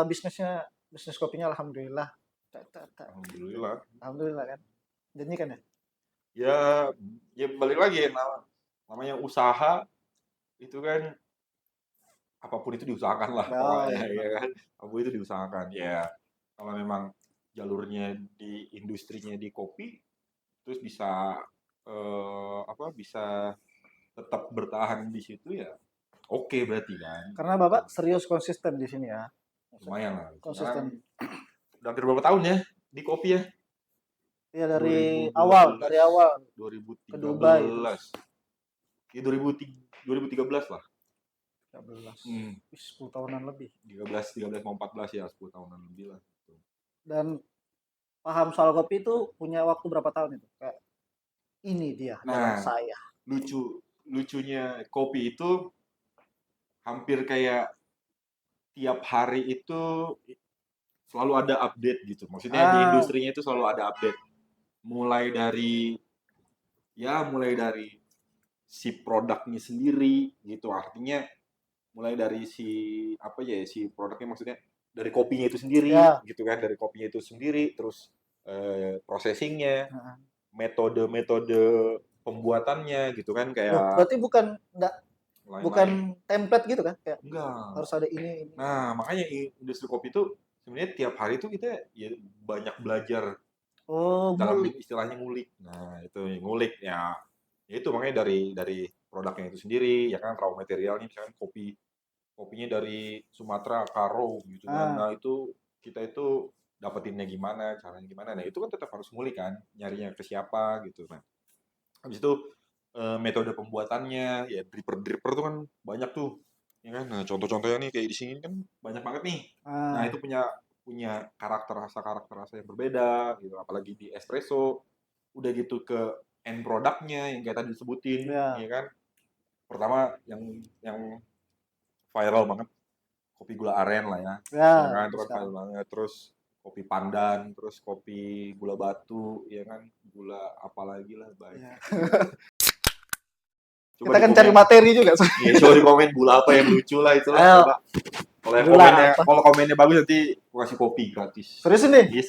bisnis kopinya alhamdulillah. Alhamdulillah. Alhamdulillah kan. Janjikan ya? Ya balik lagi ya, namanya usaha itu kan apapun itu diusahakan lah. Oh, Pokoknya, iya. ya kan. Apapun itu diusahakan. Ya kalau memang jalurnya di industrinya di kopi, terus bisa bisa tetap bertahan di situ ya, oke berarti kan. Karena Bapak serius konsisten di sini ya. Lumayan lah. Konsisten. Udah hampir berapa tahun ya di kopi ya? Iya dari 2012. awal 2013. ke Dubai. Ya 2013 lah. 13. Hmm. 10 tahunan lebih. 13 mau 14 ya, 10 tahunan lebih lah. Dan paham soal kopi itu punya waktu berapa tahun itu? Kayak ini dia jalan Nah, saya. lucunya kopi itu hampir kayak tiap hari itu selalu ada update gitu. Maksudnya di industrinya itu selalu ada update. Mulai dari si produknya sendiri gitu. Artinya mulai dari si produknya, maksudnya dari kopinya itu sendiri gitu kan, dari kopinya itu sendiri, terus processingnya, metode pembuatannya gitu kan, kayak berarti bukan template gitu kan, kayak enggak harus ada ini. Nah makanya industri kopi itu sebenarnya tiap hari itu kita ya banyak belajar dalam istilahnya ngulik. Nah itu ngulik ya itu makanya dari produknya itu sendiri ya kan, raw materialnya misalkan kopinya dari Sumatera, Karo gitu kan. Nah itu kita itu dapetinnya gimana, caranya gimana. Nah itu kan tetap harus ngulik kan, nyarinya ke siapa gitu. Nah habis itu metode pembuatannya ya, dripper tuh kan banyak tuh ya kan. Nah contoh-contohnya nih kayak di sini kan banyak banget nih. Nah itu punya karakter rasa yang berbeda gitu, apalagi di espresso. Udah gitu ke end produknya yang kayak tadi disebutin ya kan. Pertama yang viral banget kopi gula aren lah ya kan, itu kan viral banget. Terus kopi pandan, terus kopi gula batu ya kan, gula apalagi lah banyak. Coba kita kan cari materi juga. Iya, coba di komen gula apa yang lucu lah itulah. Kalau komennya bagus nanti gua kasih kopi gratis. Serius ini? Iya,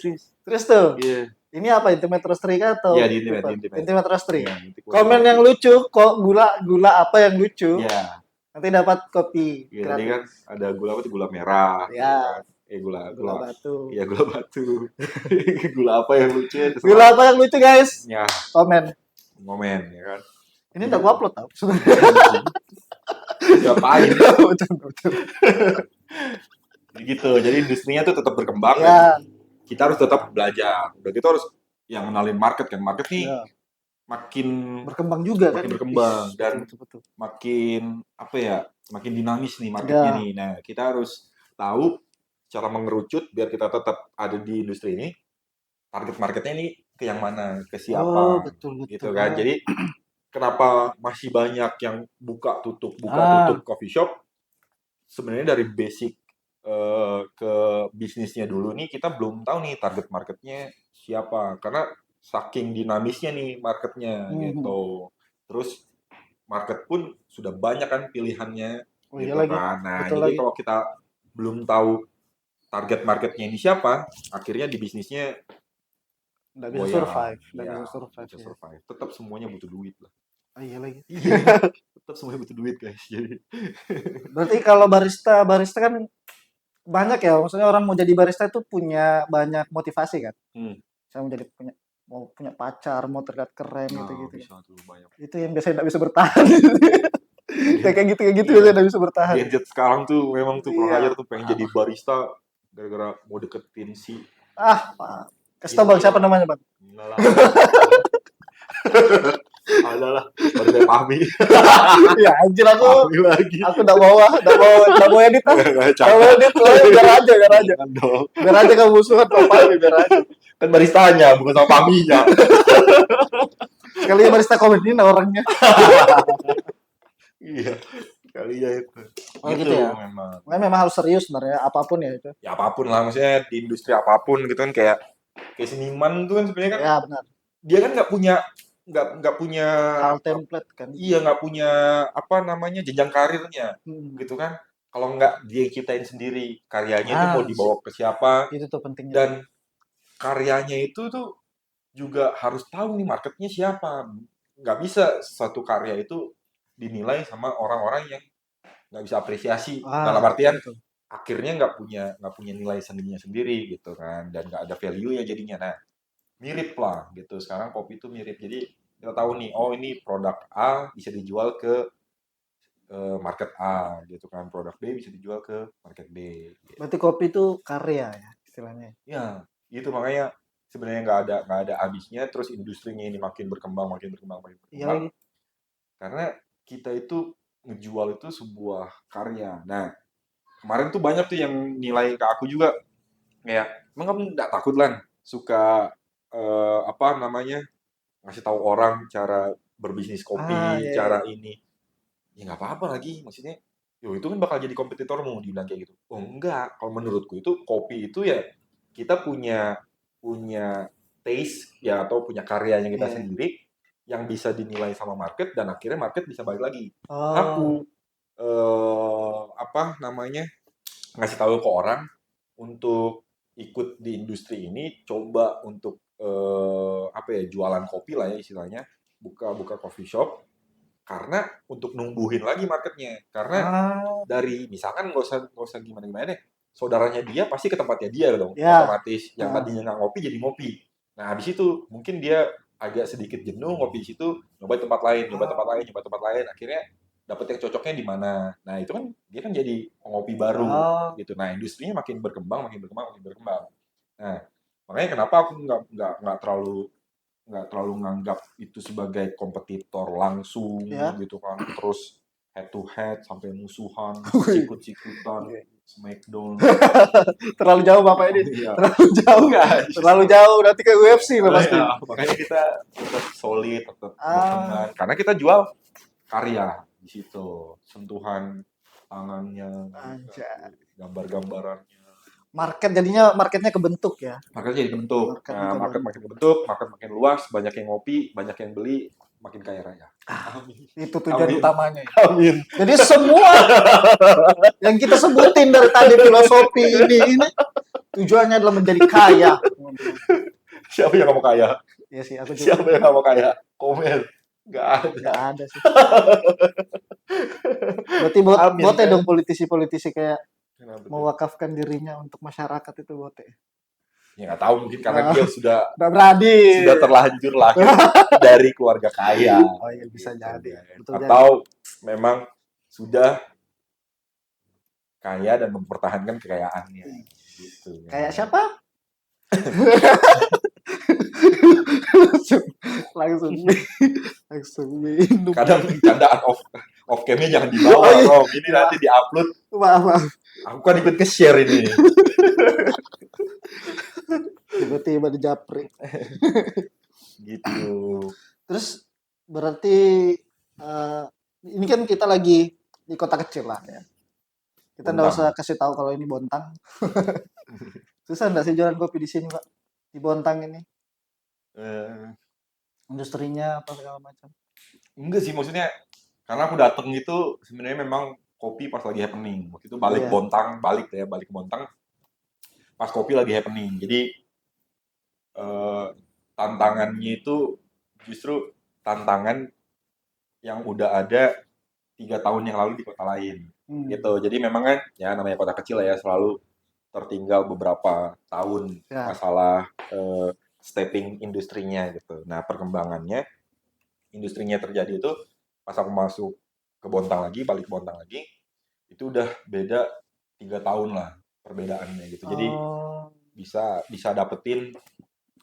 serius tuh. Iya. Ini apa, Intimate Roastery atau? Iya, di Intimate Roastery. Ya, komen yang lucu, kok gula apa yang lucu? Iya. Nanti dapat kopi. Iya, tadi kan ada gula apa tuh, gula merah. Iya. Gula batu. Iya, gula batu. Gula apa yang lucu? Gula apa yang lucu, guys? Ya. Komen ya kan. Ini udah gua upload tau. Ngapain? Gitu. Jadi industrinya tuh tetap berkembang. Ya. Kita harus tetap belajar. Udah gitu harus yang kenalin market kan. Market nih makin berkembang juga makin kan. Berkembang dan makin makin dinamis nih marketnya nih. Nah, kita harus tahu cara mengerucut biar kita tetap ada di industri ini. Target marketnya nih ke yang mana, ke siapa. Betul. Gitu kan. Jadi kenapa masih banyak yang buka tutup coffee shop? Sebenarnya dari basic ke bisnisnya dulu nih kita belum tahu nih target marketnya siapa, karena saking dinamisnya nih marketnya gitu. Terus market pun sudah banyak kan pilihannya gitu kan. Nah jadi kalau kita belum tahu target marketnya ini siapa, akhirnya di bisnisnya nggak bisa survive. Tetap semuanya butuh duit lah. Iya lagi. Tetap semuanya butuh duit guys. Jadi berarti kalau barista kan banyak ya, maksudnya orang mau jadi barista itu punya banyak motivasi kan. Saya mau mau punya pacar, mau terlihat keren Nah, gitu-gitu. bisa tuh banyak. Itu yang biasanya nggak bisa bertahan. Kayak gitu Iya. biasanya nggak bisa bertahan. Gen Z sekarang tuh memang tuh kurang Iya. ajar tuh pengen jadi barista gara-gara mau deketin si Pak. Kasih tau bang, siapa inilah. namanya bang? Enggak lah. Adalah barista Pahmi. Ya anjir Pahmi lagi. aku nggak mau edit ah. Nggak mau edit, biar aja. Jangan dong. Biar aja kamu musuhan sama Pahmi, biar aja. Kan baristanya bukan sama Pahminya. Sekalinya barista komedi orangnya. Iya. Kali ya itu. Oh gitu ya. Memang. Makanya memang harus serius sebenarnya apapun ya itu. Ya apapun lah, maksudnya di industri apapun gitu kan, kayak seniman tuh kan sebenarnya kan Ya benar. dia kan nggak punya Hal template kan. iya, nggak punya apa namanya jenjang karirnya gitu kan. Kalau nggak dia ciptain sendiri karyanya itu mau dibawa ke siapa, Itu tuh pentingnya. dan karyanya itu tuh juga harus tahu nih marketnya siapa. Nggak bisa suatu karya itu dinilai sama orang-orang yang nggak bisa apresiasi, dalam artian Betul. akhirnya nggak punya nilai sendirinya sendiri gitu kan, dan nggak ada value ya jadinya. Nah, mirip lah gitu, sekarang kopi itu mirip. Jadi kita tahu nih, oh ini produk A bisa dijual ke market A gitu kan, produk B bisa dijual ke market B gitu. Berarti kopi itu karya ya istilahnya. Ya itu makanya sebenarnya nggak ada habisnya, terus industrinya ini makin berkembang Iya. karena kita itu ngejual itu sebuah karya. Nah, kemarin tuh banyak tuh yang nilai ke aku juga, kayak, emang kamu nggak takut Lan suka apa namanya, ngasih tahu orang cara berbisnis kopi, Iya. cara ini. Ya nggak apa-apa lagi, maksudnya, yo itu kan bakal jadi kompetitormu, dibilang kayak gitu. Oh enggak, kalau menurutku itu kopi itu ya kita punya punya taste ya, atau punya karyanya kita Iya. sendiri yang bisa dinilai sama market, dan akhirnya market bisa balik lagi. Oh. Aku apa namanya, ngasih tahu ke orang untuk ikut di industri ini, coba untuk apa ya, jualan kopi lah ya istilahnya, buka coffee shop, karena untuk numbuhin lagi marketnya. Karena dari misalkan nggak usah gimana deh, saudaranya dia pasti ke tempatnya dia dong, Ya. otomatis yang tadinya nggak ngopi jadi ngopi. Nah habis itu mungkin dia agak sedikit jenuh ngopi di situ, nyoba tempat lain, akhirnya dapet yang cocoknya di mana. Nah itu kan dia kan jadi ngopi baru gitu. Nah industrinya makin berkembang. Nah makanya kenapa aku nggak terlalu nganggap itu sebagai kompetitor langsung gitu kan, terus head to head sampai musuhan, sikut-sikutan, smackdown. Terlalu jauh Bapak ini. Iya. Terlalu jauh nanti ke UFC loh pasti. Ya, makanya kita tetap solid, tetap berteman, karena kita jual karya di situ, sentuhan tangannya, gambar-gambarannya. Marketnya kebentuk ya. Market jadi bentuk. Nah, market makin kebentuk, market makin luas, banyak yang ngopi, banyak yang beli, makin kaya raya. Amin. Itu tujuan Amin. utamanya. Amin. Jadi semua yang kita sebutin dari tadi filosofi ini tujuannya adalah menjadi kaya. Siapa yang nggak mau kaya? Iya sih, aku juga. Siapa yang nggak mau kaya? Komen. Nggak ada sih. Berarti bote dong politisi-politisi kayak mewakafkan dirinya untuk masyarakat itu bote. Ya nggak tahu, mungkin karena dia sudah berani, sudah terlanjur lahir dari keluarga kaya. Oh iya, bisa gitu, jadi. Atau memang sudah kaya dan mempertahankan kekayaannya. Gitu. Kayak siapa? langsung minum. Kadang candaan off cam-nya jangan dibawa, Rom. Ini nanti diupload. Maaf. Aku kan ikut ke-share ini. Tiba-tiba dijapri. Gitu. Terus berarti ini kan kita lagi di kota kecil lah ya. Kita nggak usah kasih tahu kalau ini Bontang. Susah nggak sih jualan kopi di sini, Pak? Di Bontang ini? Industrinya apa segala macam? Enggak sih, maksudnya karena aku dateng itu sebenarnya memang kopi pas lagi happening. Waktu itu balik ke Bontang pas kopi lagi happening. Jadi tantangannya itu justru tantangan yang udah ada 3 tahun yang lalu di kota lain. Gitu. Jadi memang kan ya namanya kota kecil ya, selalu tertinggal beberapa tahun masalah stepping industrinya gitu. Nah, perkembangannya industrinya terjadi itu pas aku masuk ke Bontang lagi, balik ke Bontang lagi, itu udah beda 3 tahun lah perbedaannya gitu. Jadi Oh, bisa dapetin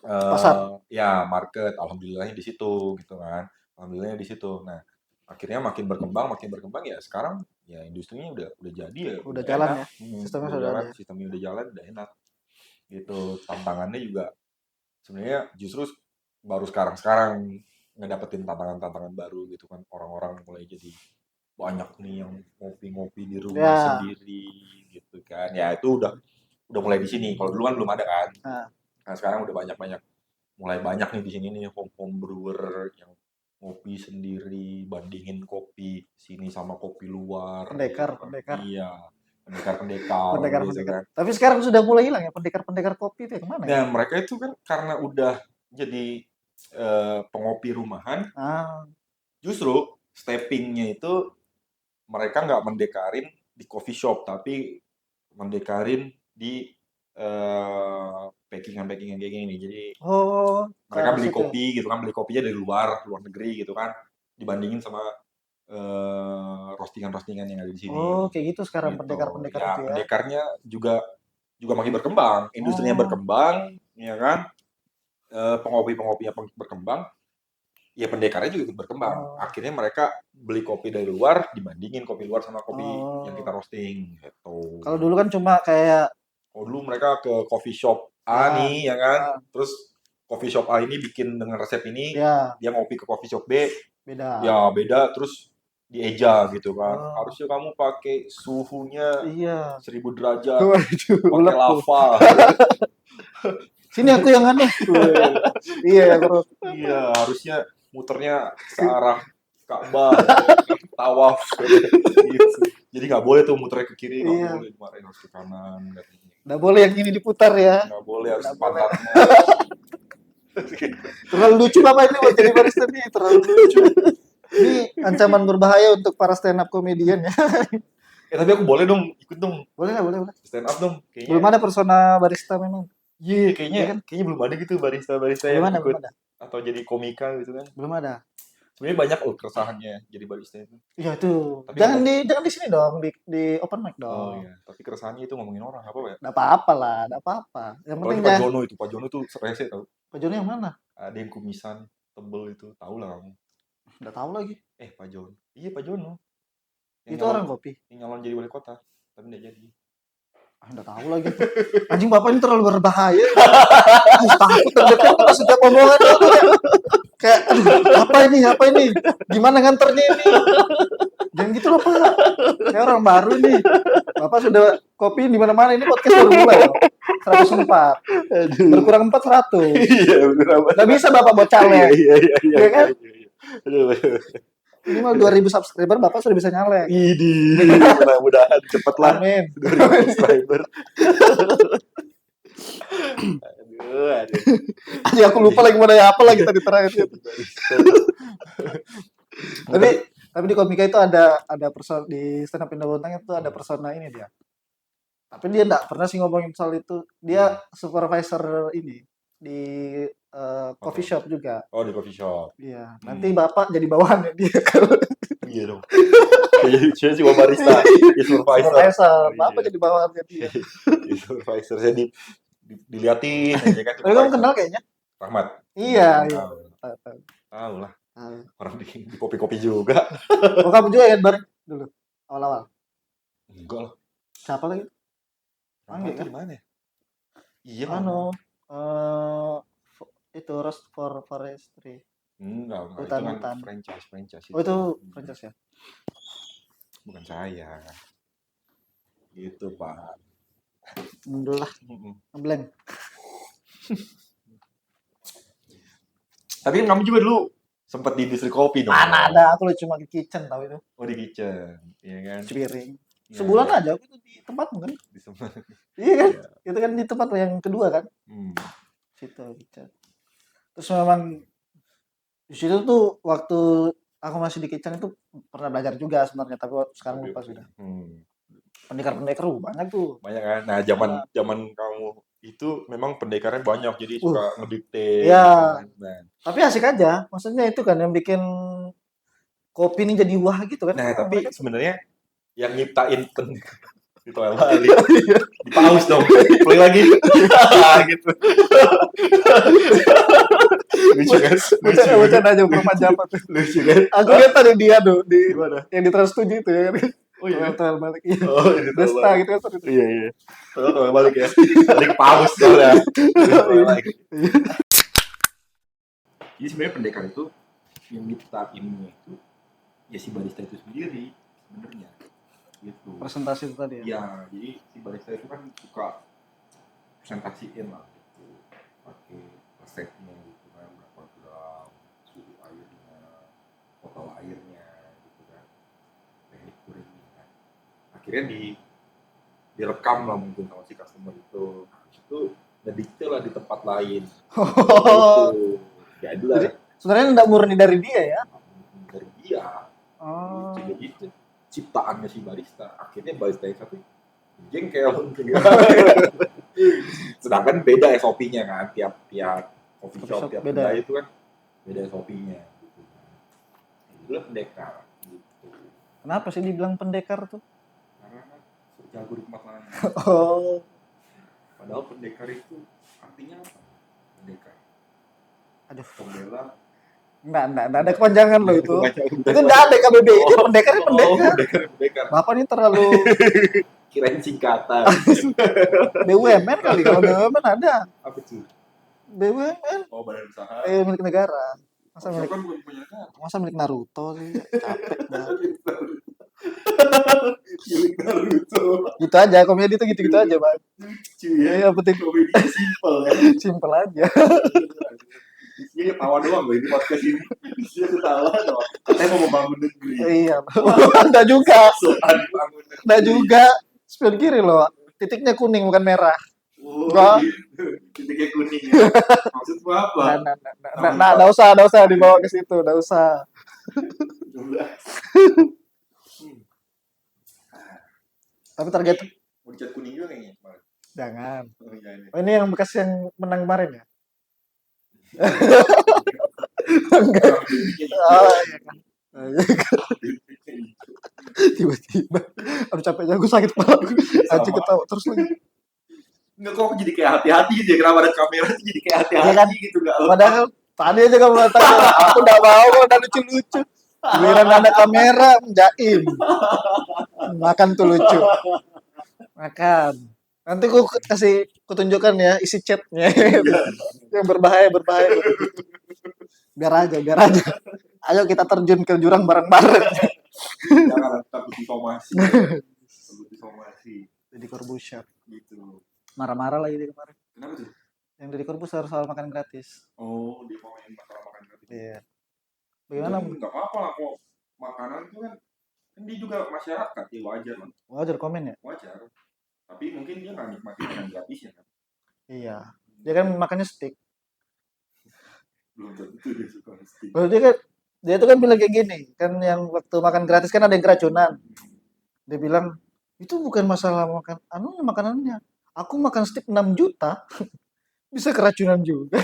pasar. ya market, alhamdulillahnya di situ gitu kan. Alhamdulillahnya di situ. Nah, akhirnya makin berkembang ya sekarang ya industrinya udah jadi ya Udah udah jalan enak. ya. Sistemnya sudah ada ya. Sistemnya udah jalan udah enak gitu. Tantangannya juga sebenarnya justru baru sekarang-sekarang ngedapetin tantangan-tantangan baru gitu kan. Orang-orang mulai jadi banyak nih yang ngopi-ngopi di rumah Ya. sendiri gitu kan. Ya itu udah mulai di sini. Kalau dulu kan belum ada kan. Nah, Nah, sekarang udah mulai banyak nih di sini nih home brewer yang ngopi sendiri, bandingin kopi sini sama kopi luar gitu kan. pendekar. Iya, pendekar-pendekar gitu Pendekar. kan. Tapi sekarang sudah mulai hilang ya pendekar kopi itu yang mana ya? Dan mereka itu kan karena udah jadi pengopi rumahan, Ah, justru steppingnya itu mereka nggak mendekarin di coffee shop, tapi mendekarin di packingan-packingan kayak gini. Jadi oh, ke mereka arah beli situ ya. kopi gitu kan, beli kopinya dari luar negeri gitu kan, dibandingin sama roastingan-roastingan yang ada di sini Oh, kayak gitu sekarang gitu. pendekar-pendekar Ya itu ya. pendekarnya juga juga makin berkembang, industrinya Oh, berkembang, ya kan, pengopi-pengopinya berkembang, ya pendekarnya juga ikut berkembang. oh, Akhirnya mereka beli kopi dari luar, dibandingin kopi luar sama kopi yang kita oh. roasting gitu. Kalau dulu kan cuma kayak Oh, dulu mereka ke coffee shop A ya, nih, ya kan? ah, Terus coffee shop A ini bikin dengan resep ini, ya dia ngopi ke coffee shop B, beda. ya beda, terus dieja gitu kan. Oh, Harusnya kamu pakai suhunya iya. 1000 derajat, Waduh, pakai ulek tuh. lava. Sini aku yang anu. Weh. Iya ya, bro. Iya, harusnya muternya searah Ka'bah, tawaf gitu. Jadi nggak boleh tuh muternya ke kiri, nggak Iya. boleh, dimarahin harus ke kanan katanya. Nggak boleh yang ini diputar ya. Nggak boleh, harus Nggak di boleh. pantatnya. Terlalu lucu Bapak ini buat jadi barista nih. Terlalu lucu. Ini ancaman berbahaya untuk para stand up comedian ya. Tapi aku boleh dong, ikut dong, Boleh lah, boleh, boleh. stand up dong. Belum Kayaknya, ada persona barista memang. iya, Iya kayaknya, kan? kayaknya belum ada gitu barista-barista Belum yang ada, ikut belum ada. atau jadi komika gitu kan. Belum ada. Sebenarnya banyak loh keresahannya jadi barista itu. Iya itu. Tapi Jangan ngomong, di sini dong, di open mic oh dong. iya, tapi keresahannya itu ngomongin orang apa ya? Nggak apa-apa lah, nggak apa-apa. Yang penting Apalagi Pak ya, Jono itu, Pak Jono tuh rese tau. Pak Joni yang mana? Ada yang kumisan tebel itu, tahu lah kamu. Nggak tahu lagi. Pak Jono. Iya Pak Jono. Yang Itu nyalon orang kopi. yang nyalon jadi wali kota, tapi nggak jadi. Ah, nggak tahu lagi tuh. Anjing Bapak ini terlalu berbahaya. Ah, takut terdekat tuh setiap omongan tuh kayak, aduh, apa ini? Gimana nganternya ini? Jangan gitu loh Pak. Saya orang baru nih. Bapak sudah kopi di mana-mana. Ini podcast baru mulai loh. 104. Aduh. Berkurang 4, 100. Iya bener apa? Nggak bisa Bapak buat caleg. Iya kan? Aduh. Minimal 2000 subscriber Bapak sudah bisa nyalek. Idi, mudah-mudahan cepet lah Amin. 2000 subscriber. Aduh. Aduh, aku lupa lagi mau nanya apa lagi tadi terakhir. Tapi di komika itu ada persona di stand up Indo Bontang itu ada persona ini dia. Tapi dia enggak pernah sih ngomongin soal itu. Dia supervisor ini di coffee Oke. shop juga. Oh di coffee shop. Iya. Nanti Bapak jadi bawahannya dia kalau Iya dong. Saya cuma barista, di supervisor. supervisor. Oh, Bapak iya. jadi bawahannya dia. Di supervisor saya diliatin aja kan Tapi kamu supervisor. kenal kayaknya? Rahmat. Iya, iya. Tahu. Tahu. Tahu lah. Tahu. Orang di kopi-kopi juga. Oh, kamu juga ya bareng dulu awal-awal. Enggak lah. Siapa lagi? Rahmat Anggi tuh kan? di mana ya? Iya Anu, mana? itu Roast for Forestry. Enggak, itu Hutan. kan franchise Oh, itu franchise ya? bukan saya. Gitu, Pak. Alhamdulillah, Mm-mm. ngeblank. Tapi kan kamu juga dulu sempat di industri kopi dong. Mana ada, aku cuma di kitchen tahu itu. Oh, di kitchen. Iya kan? Cuci piring. Iya, Sebulan iya. aja aku itu di tempatmu kan? Di semua. Iya kan? Iya. Itu kan di tempat yang kedua kan? Hmm. Situ kitchen. Terus memang di situ tuh waktu aku masih di kitchen itu pernah belajar juga sebenarnya, tapi sekarang lupa sudah. Hmm. Pendekar-pendekar banyak tuh. Banyak kan? Nah, zaman kamu itu memang pendekarnya banyak, jadi Uh, suka ngedikte ya. gitu kan. Nah, Tapi asik aja. Maksudnya itu kan yang bikin kopi ini jadi wah gitu kan. nah Karena tapi mereka sebenarnya yang nyiptain itu balik di paus dong. Play lagi. Gitu. Lucu kan? Lucu. Bercanda aja perempuan Java tuh. Lucu kan? Aku lihat tadi dia tuh di Gimana? yang di Trans 7 itu ya kan. Oh iya. Toel balik. Iya. Oh, ini tahu Desta balik. gitu kan. Sorry. Iya, iya. Tahu balik ya. Tadi ke paus soalnya. Tahu lagi. Jadi sebenarnya pendekar itu yang nyiptainnya itu ya si barista itu sendiri sebenarnya gitu. Presentasi itu tadi ya. Ya, jadi si barista itu kan suka presentasiin lah gitu, pakai resepnya gitu kan, berapa gram suhu airnya, total airnya gitu kan, teknik pouringnya. Akhirnya direkam lah mungkin sama si customer itu, habis itu ngedetail lah di tempat lain. Oh. Gitu. Jadilah Jadi sebenarnya enggak murni dari dia ya. dari dia. Oh. Jadi itu ciptaannya si barista. Akhirnya barista yang satu jengkel. Sedangkan beda SOP-nya kan, tiap coffee shop, tiap beda. kedai itu kan beda SOP-nya. Gitu. Itulah pendekar. Gitu. Kenapa sih dibilang pendekar tuh? Karena kan jago di tempat lain. Oh. Padahal pendekar itu artinya apa? Pendekar. Aduh. Pembela. Enggak ada kepanjangan loh itu. Itu Itu enggak ada KBBI, itu pendekar. pendekar. Bapak ini terlalu Kirain singkatan. BUMN kali, kalau BUMN ada. Apa tuh? BUMN Oh, badan usaha. milik negara. Masa milik Kan bukan punya negara. masa milik Naruto sih, capek banget. Milik Naruto. Gitu aja, komedi itu gitu-gitu aja, Bang. Lucu ya. Iya, penting Komedi simpel ya. simpel aja. Isinya ketawa doang loh ini podcast ini. Isinya ketawa doang. Katanya mau membangun negeri. Iya. Enggak juga. Soal bangun negeri. Enggak juga. Spion kiri loh. Titiknya kuning bukan merah. Oh, Enggak. gitu. Titiknya kuning ya. Maksudmu apa? Enggak usah dibawa ke situ, enggak usah. Tapi target mau dicat kuning juga kayaknya kemarin. jangan. Oh, iya, ini. Oh, ini yang bekas yang menang kemarin ya? Enggak. Oh, iya kan. Tiba-tiba aduh capek aku sakit kepala. Aci ketawa terus lagi. Enggak kok jadi kayak hati-hati gitu ya, kenapa ada kamera sih jadi kayak hati-hati Iya kan? gitu enggak. Padahal tadi aja kamu mengatakan aku enggak mau kalau ada lucu-lucu. Giliran ada kamera jaim. Makan tuh lucu. Makan. Nanti ku tunjukkan ya isi chatnya. Yang berbahaya. Biar aja. Ayo kita terjun ke jurang bareng-bareng. Jangan takut disomasi. Jadi Corbusier. Gitu. Marah-marah lagi dia kemarin. Kenapa tuh? Yang dari Corbusier soal makan gratis. Oh, dia ngomongin masalah makan gratis. Iya. Bagaimana? Enggak apa-apa lah kok. Makanan itu kan dia juga masyarakat, ya wajar lah. Wajar komen ya? Wajar. Tapi mungkin dia nggak nikmati makanan gratisnya kan. Iya. Dia kan makannya steak. Belum tentu dia suka steak. Lalu dia tuh kan bilang kayak gini, kan yang waktu makan gratis kan ada yang keracunan. Dia bilang, itu bukan masalah makanannya. Aku makan steak 6 juta, bisa keracunan juga.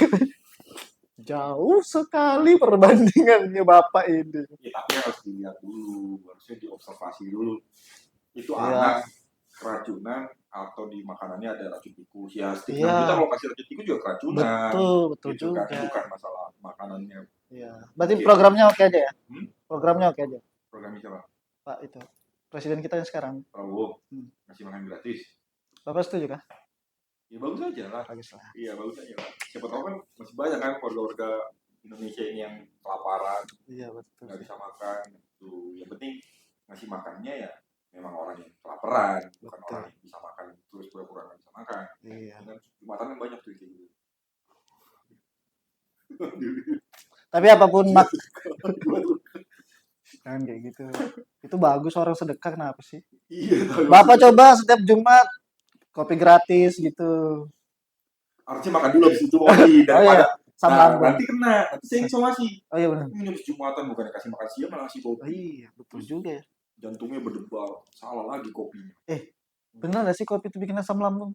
Jauh sekali perbandingannya Bapak ini. Ya, tapi harus dilihat dulu, harusnya diobservasi dulu. Itu Iya. anak keracunan atau di makanannya ada racun tikus. Ya, steak Iya. 6 juta kalau kasih racun tikus juga keracunan. Betul Gitu juga. kan, bukan masalah makanannya. Iya. Berarti Iya. programnya oke aja ya? Hmm? Programnya oke aja. Programnya siapa? Pak itu. Presiden kita yang sekarang. Prabowo. Hmm. Ngasih makan gratis. Bapak setuju kah? Ya bagus aja lah. Bagus lah. Iya bagus aja lah. Siapa tahu kan masih banyak kan warga-warga Indonesia ini yang kelaparan, Iya betul. nggak bisa makan. Tuh, yang penting ngasih makannya ya memang orang yang kelaparan, bukan Betul. orang yang bisa makan terus pura-pura nggak bisa makan. Iya. Dengan jumatan kan banyak tuh kayak gitu. Tapi apapun kan kayak gitu. Itu bagus orang sedekah kenapa sih? Iya. Bapak coba setiap Jumat kopi gratis gitu. Harusnya makan dulu habis itu kopi daripada Sama nah, lambung. nanti kena, nanti saya somasi. Oh iya benar. Ini habis Jumatan bukan kasih makan siang malah ngasih Oh kopi. iya betul juga ya. Jantungnya berdebar, salah lagi kopinya. Benar gak sih kopi itu bikin asam lambung?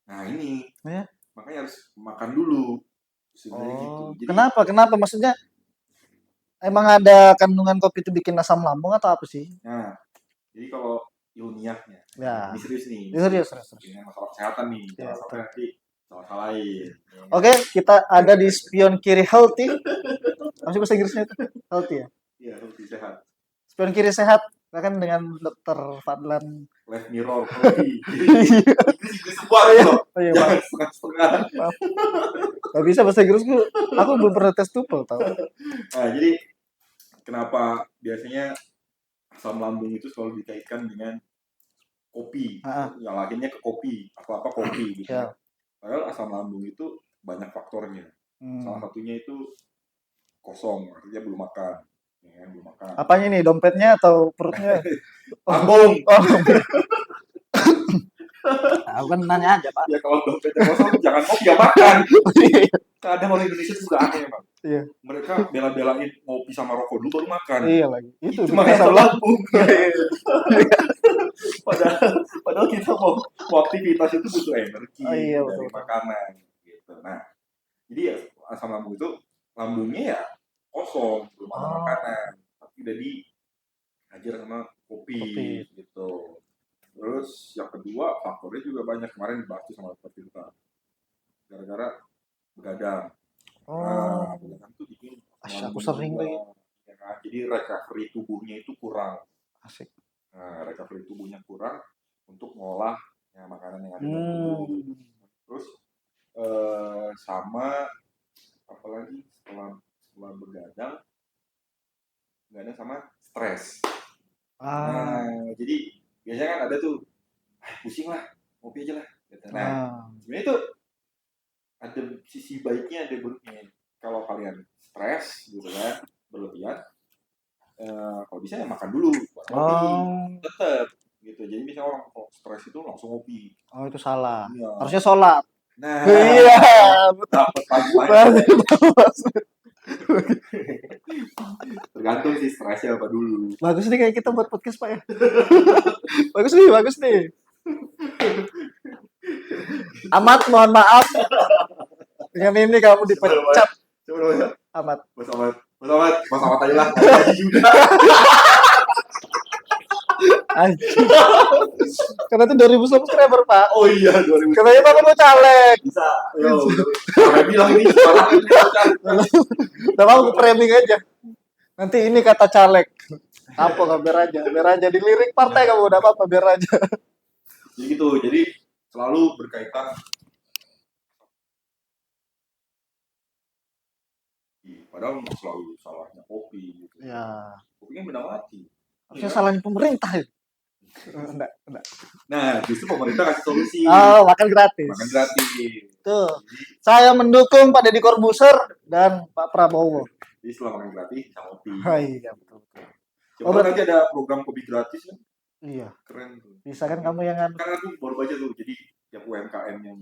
Nah ini Ya. makanya harus makan dulu sebenarnya gitu. Oh, Jadi kenapa? Maksudnya emang ada kandungan kopi itu bikin asam lambung atau apa sih? nah jadi kalau ilmiahnya, Ya, ini serius nih, ya, serius, serius, serius. ini masalah kesehatan nih, Ya, jangan sampai betul. nanti salah-salahin. Ya kan? Oke, kita ada di spion kiri healthy. Masih bahasa Inggrisnya itu healthy ya. Iya, lebih sehat. Spion kiri sehat, kan dengan Dokter Fadlan. Left mirror healthy. Iya. Inggris semua loh. Oh iya, Jangan maaf, setengah-setengah. maaf. Gak bisa bahasa Inggris gue. Aku belum pernah tes TOEFL tau. Nah, jadi kenapa biasanya asam lambung itu selalu dikaitkan dengan kopi? Ah, Ya akhirnya ke kopi, apa-apa kopi gitu ya. ya. Padahal asam lambung itu banyak faktornya. Salah Hmm. satunya itu kosong, artinya belum makan. Ya, belum makan. Apanya nih? Dompetnya atau perutnya? Oh, Lambung. oh, aku kan nanya aja, Pak. Ya kalau dompetnya kosong jangan ngopi ya makan. Kadang orang Indonesia itu juga aneh emang. Iya, Mereka bela-belain ngopi sama rokok dulu baru makan. iya lagi. Itu makanya asam asam lambung. Iya, iya. Padahal kita mau aktivitas itu butuh energi Oh iya, dari betul. makanan gitu. Nah, jadi ya asam lambung itu lambungnya ya kosong, belum ada Oh, makanan, tapi udah dihajar sama kopi kopi. gitu. Terus yang kedua faktornya juga banyak, kemarin dibahas tuh sama Pak Tirta. Gara-gara begadang. Oh, Nah, begadang tuh bikin asam aku lambung sering juga. lagi. Ya kan? Jadi recovery tubuhnya itu kurang. Asik. Nah, recovery tubuhnya kurang untuk mengolah ya, makanan yang ada dalam tubuh. Hmm. Terus sama apalagi setelah begadang sama stres. Ah, Nah, jadi biasanya kan ada tuh pusing lah, ngopi aja lah. Gitu. Nah, ah. sebenarnya itu ada sisi baiknya, ada buruknya. Kalau kalian stres gitu kan, berlebihan, kalau bisa ya makan dulu, baru ngopi. Oh, Tetap gitu. Jadi misalnya orang kalau stres itu langsung ngopi. oh itu salah. Iya. Harusnya sholat. Nah, Iya, betul. dapat punchline. Tergantung sih stresnya apa dulu. Bagus nih kayak kita buat podcast, Pak ya. Bagus nih. Amat, mohon maaf. Dengan ini kamu dipecat. Coba Amat. Mas Amat aja lah. Gaji juga. Anjing. Karena itu 2000 subscriber, Pak. Oh iya, 2000. Katanya Bapak mau caleg. Bisa. Yo, saya bilang ini suara Udah mau framing aja. Nanti ini kata caleg. Apa nggak biar aja dilirik partai kamu udah apa biar aja. Jadi gitu, jadi selalu berkaitan. Padahal selalu salahnya kopi gitu. Ya, Kopi kan benda mati. harusnya Ya. salahnya pemerintah ya. Enggak. Nah, justru pemerintah kasih solusi. Oh, makan gratis. Makan gratis. Tuh. Saya mendukung Pak Deddy Corbuzier dan Pak Prabowo. Jadi setelah makan gratis bisa ngopi. Iya, betul. Coba nanti ada program kopi gratis kan? Iya. Keren tuh. Bisa kan kamu yang Kan aku baru baca tuh, jadi tiap UMKM yang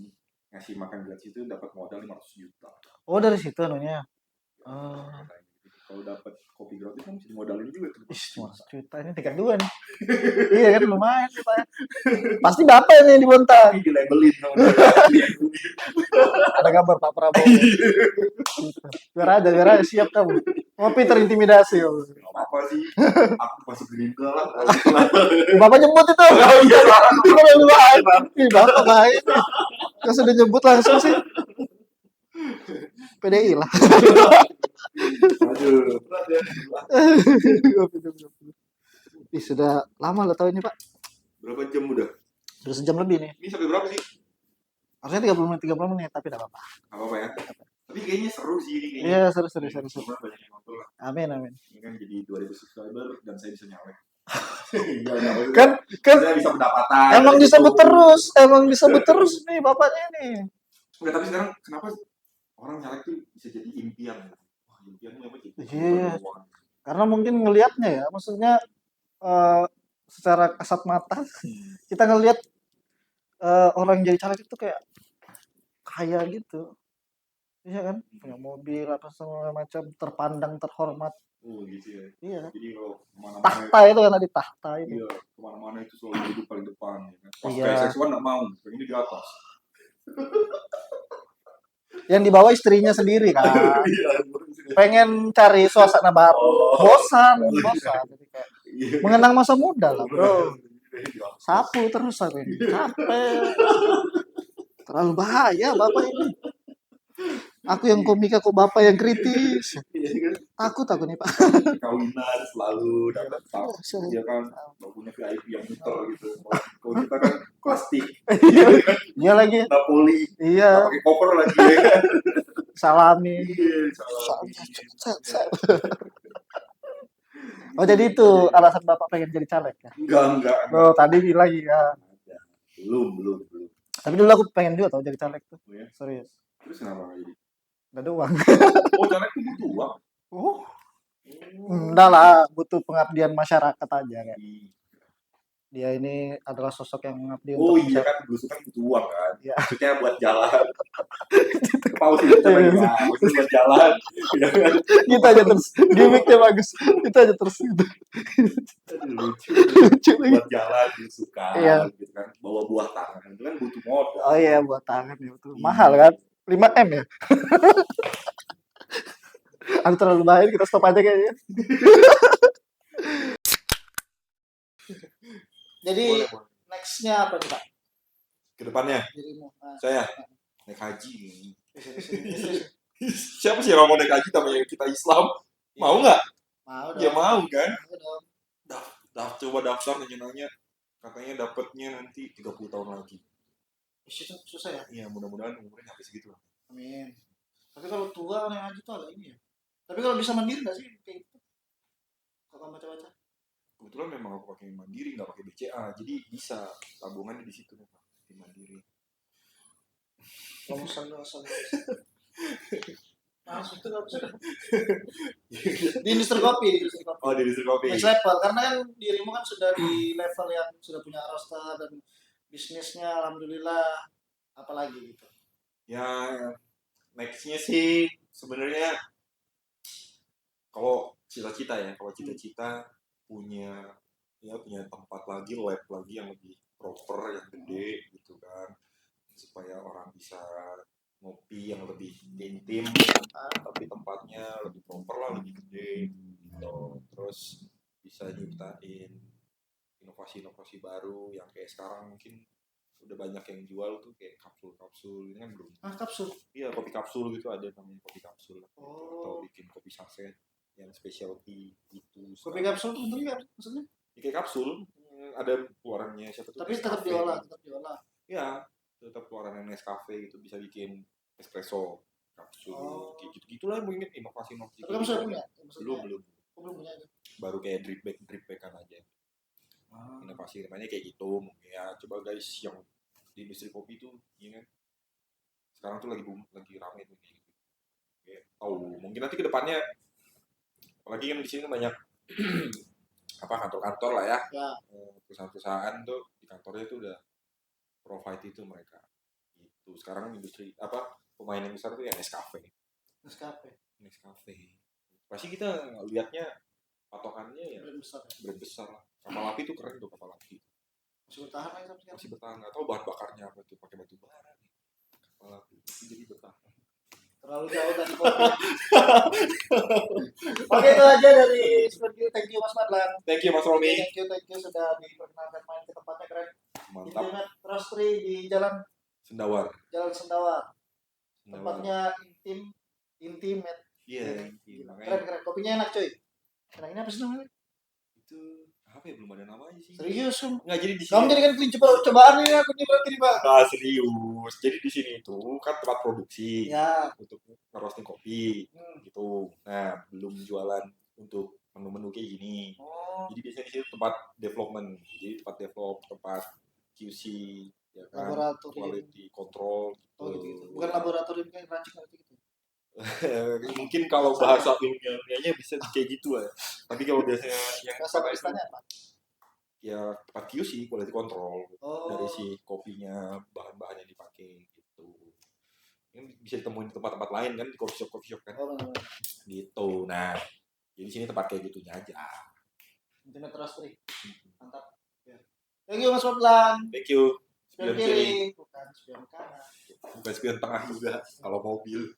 ngasih makan gratis itu dapat modal 500 juta. Oh, dari situ anunya. Oh. Kalau dapat kopi gratis kan bisa dimodalin juga tuh. Ih, 500 juta ini tingkat 2 nih. Iya kan lumayan nih, Pak. Pasti Bapak ini yang dibontak. Tapi dilabelin sama Ada gambar Pak Prabowo. Biar aja siap kamu. Ngopi terintimidasi. Gak apa-apa sih. Aku masuk Gerindra lah. Bapak nyebut itu. Oh iya, salah. Ih, Bapak bahaya nih. Kalau sudah nyebut langsung sih. PDI lah. Aduh, berat ya. Ih, sudah lama lo tahu ini, Pak. Berapa jam udah? Sudah sejam lebih nih. Ini sampai berapa sih? Harusnya 30 menit, tapi tidak apa-apa. Gak apa-apa ya. Tapi kayaknya seru sih ini kayaknya. Iya, seru. Semoga banyak yang nonton lah. Amin. Ini kan jadi 2000 subscriber dan saya bisa nyalek. Iya, maksudnya Kan saya bisa pendapatan. emang dari disebut situ. terus nih bapaknya nih. Enggak, tapi sekarang kenapa orang nyalek tuh bisa jadi impian? Wah, impianmu apa gitu? Iya. Karena mungkin ngelihatnya ya, maksudnya secara kasat mata kita ngelihat orang yang jadi caleg itu kayak kaya gitu. Iya kan? Punya mobil apa segala macam, terpandang, terhormat. Oh gitu ya. Iya. Jadi kalau kemana-mana Tahta itu kan tadi tahta itu. iya, kemana-mana itu selalu duduk paling depan. Ya kan? Pas Iya. kayak seksual nggak mau, pengen di atas. Yang dibawa istrinya sendiri kan. Iya, Pengen cari suasana baru. Oh. Bosan. Jadi kayak Iya. mengenang masa muda lah, bro. Iya. Sapu terus aku ini. Capek. Terlalu bahaya bapak ini. Aku yang komika kok bapak yang kritis. Iya kan? Takut aku nih, Pak. Kawinan selalu dapat tahu ya kan, nggak punya VIP yang muter gitu. Kalau kita kan plastik, Iya lagi. Napoli, nggak Iya, pakai koper lagi ya kan. salami. Iya, salah. Oh, jadi itu alasan bapak pengen jadi caleg ya? Enggak. Oh, tadi bilang ya. Ada. Belum. Tapi dulu aku pengen juga tau jadi caleg tuh. Oh, ya? Serius. Terus kenapa nggak jadi? Gak ada uang. Oh, caleg itu butuh uang. Oh, enggak lah, butuh pengabdian masyarakat aja kayak. Dia ini adalah sosok yang mengabdi Oh untuk iya kan, belusukan butuh uang kan. Iya. Maksudnya buat jalan. Paus itu coba ya, maksudnya buat jalan. Ya kan? Kita aja terus gimmicknya bagus. Kita aja terus gitu. Aduh, lucu. Lucu lagi. Buat jalan belusukan Iya. gitu kan. Bawa buah tangan itu kan butuh modal. Oh iya, buat tangan ya tuh. Mahal kan? 5M ya? Aku terlalu bahaya, kita stop aja kayaknya. Jadi Boleh. nextnya apa nih Pak? Kedepannya Dirimu. Nah, saya naik haji. Siapa sih yang mau naik haji namanya kita Islam? Mau nggak? mau dong. Ya mau kan? Mau dong. Coba daftar nanya-nanya. Katanya dapatnya nanti 30 tahun lagi. Itu susah ya? Iya, mudah-mudahan umurnya sampai segitu lah. Amin. Tapi kalau tua naik haji tuh agak ini ya. Tapi kalau bisa mandiri nggak sih kayak gitu? Kalau baca-baca. Kebetulan memang aku pakai mandiri, nggak pakai BCA, jadi bisa tabungannya di situ memang di mandiri. Kalau misalnya langsung itu nggak bisa. Di industri kopi. Oh, di industri kopi. Next level, karena kan dirimu kan sudah di level yang sudah punya roster dan bisnisnya alhamdulillah, apalagi gitu. Ya, nextnya sih sebenarnya kalau cita-cita punya tempat lagi, lab lagi yang lebih proper, yang gede gitu kan, supaya orang bisa ngopi yang lebih intim, tapi tempatnya lebih proper lah, lebih gede gitu. Terus bisa nyiptain inovasi-inovasi baru yang kayak sekarang mungkin udah banyak yang jual tuh kayak kapsul ini kan belum. Kapsul. Iya, kopi kapsul gitu, ada namanya kopi kapsul gitu. Oh. Atau bikin kopi saset yang specialty gitu. Kopi kapsul itu bentuknya maksudnya? Ya, kayak kapsul, ada keluarannya siapa tuh? Tapi tetap diolah. Iya, tetap keluaran Nescafe gitu, bisa bikin espresso kapsul kayak gitu-gitulah yang mungkin inovasi-inovasi. Tapi kamu sudah punya? Belum. Belum punya aja. Baru kayak drip bag-an aja. Inovasi namanya kayak gitu. Ya coba guys yang di industri kopi tuh, ya kan? Sekarang tuh lagi ramai tuh kayak gitu. Kayak tahu mungkin nanti kedepannya, apalagi kan di sini banyak kantor-kantor lah ya. Perusahaan-perusahaan tuh di kantornya tuh udah provide itu mereka. Itu sekarang industri pemain yang besar tuh ya Nescafe. Pasti kita lihatnya patokannya ya brand besar. Kapal api tuh keren tuh, kapal api. Masih bertahan lagi sampai Masih bertahan, nggak tahu bahan bakarnya apa tuh, pakai batu bara nih. Kapal api itu jadi bertahan. Terlalu jauh dari kopi. Oke, itu aja dari Spurgil. Thank you Mas Madlan. Thank you Mas Romi. Thank you sudah diperkenalkan main ke tempatnya keren. Mantap. Intimate Roastery di Jalan Sendawar. Tempatnya intimate. Iya, keren. Kopinya enak cuy. Ini apa sih namanya? Itu apa ya, belum ada namanya sih. Serius kan? Nggak, jadi di sini. Kamu jadikan kelinci cobaan ini aku nih berarti Pak. Nah, serius. Jadi di sini itu kan tempat produksi untuk ngerosting kopi gitu. Nah, belum jualan untuk menu-menu kayak gini. Jadi biasanya di sini tempat development. Jadi tempat tempat QC, ya kan, quality control gitu. Bukan laboratorium kayak rancik gitu. Mungkin kalau bahasa ilmiahnya bisa kayak gitu ya. Tapi kalau biasanya yang apa? Ya tempat QC, quality control, dari si kopinya, bahan-bahan yang dipakai gitu. Ini bisa ditemuin di tempat-tempat lain kan, di coffee shop kan. Gitu. Nah, jadi sini tempat kayak gitunya aja. Intimate Roastery. Mantap. Thank you Mas Madlan. Thank you. Spion kiri, bukan spion kanan. bukan spion tengah juga kalau mobil.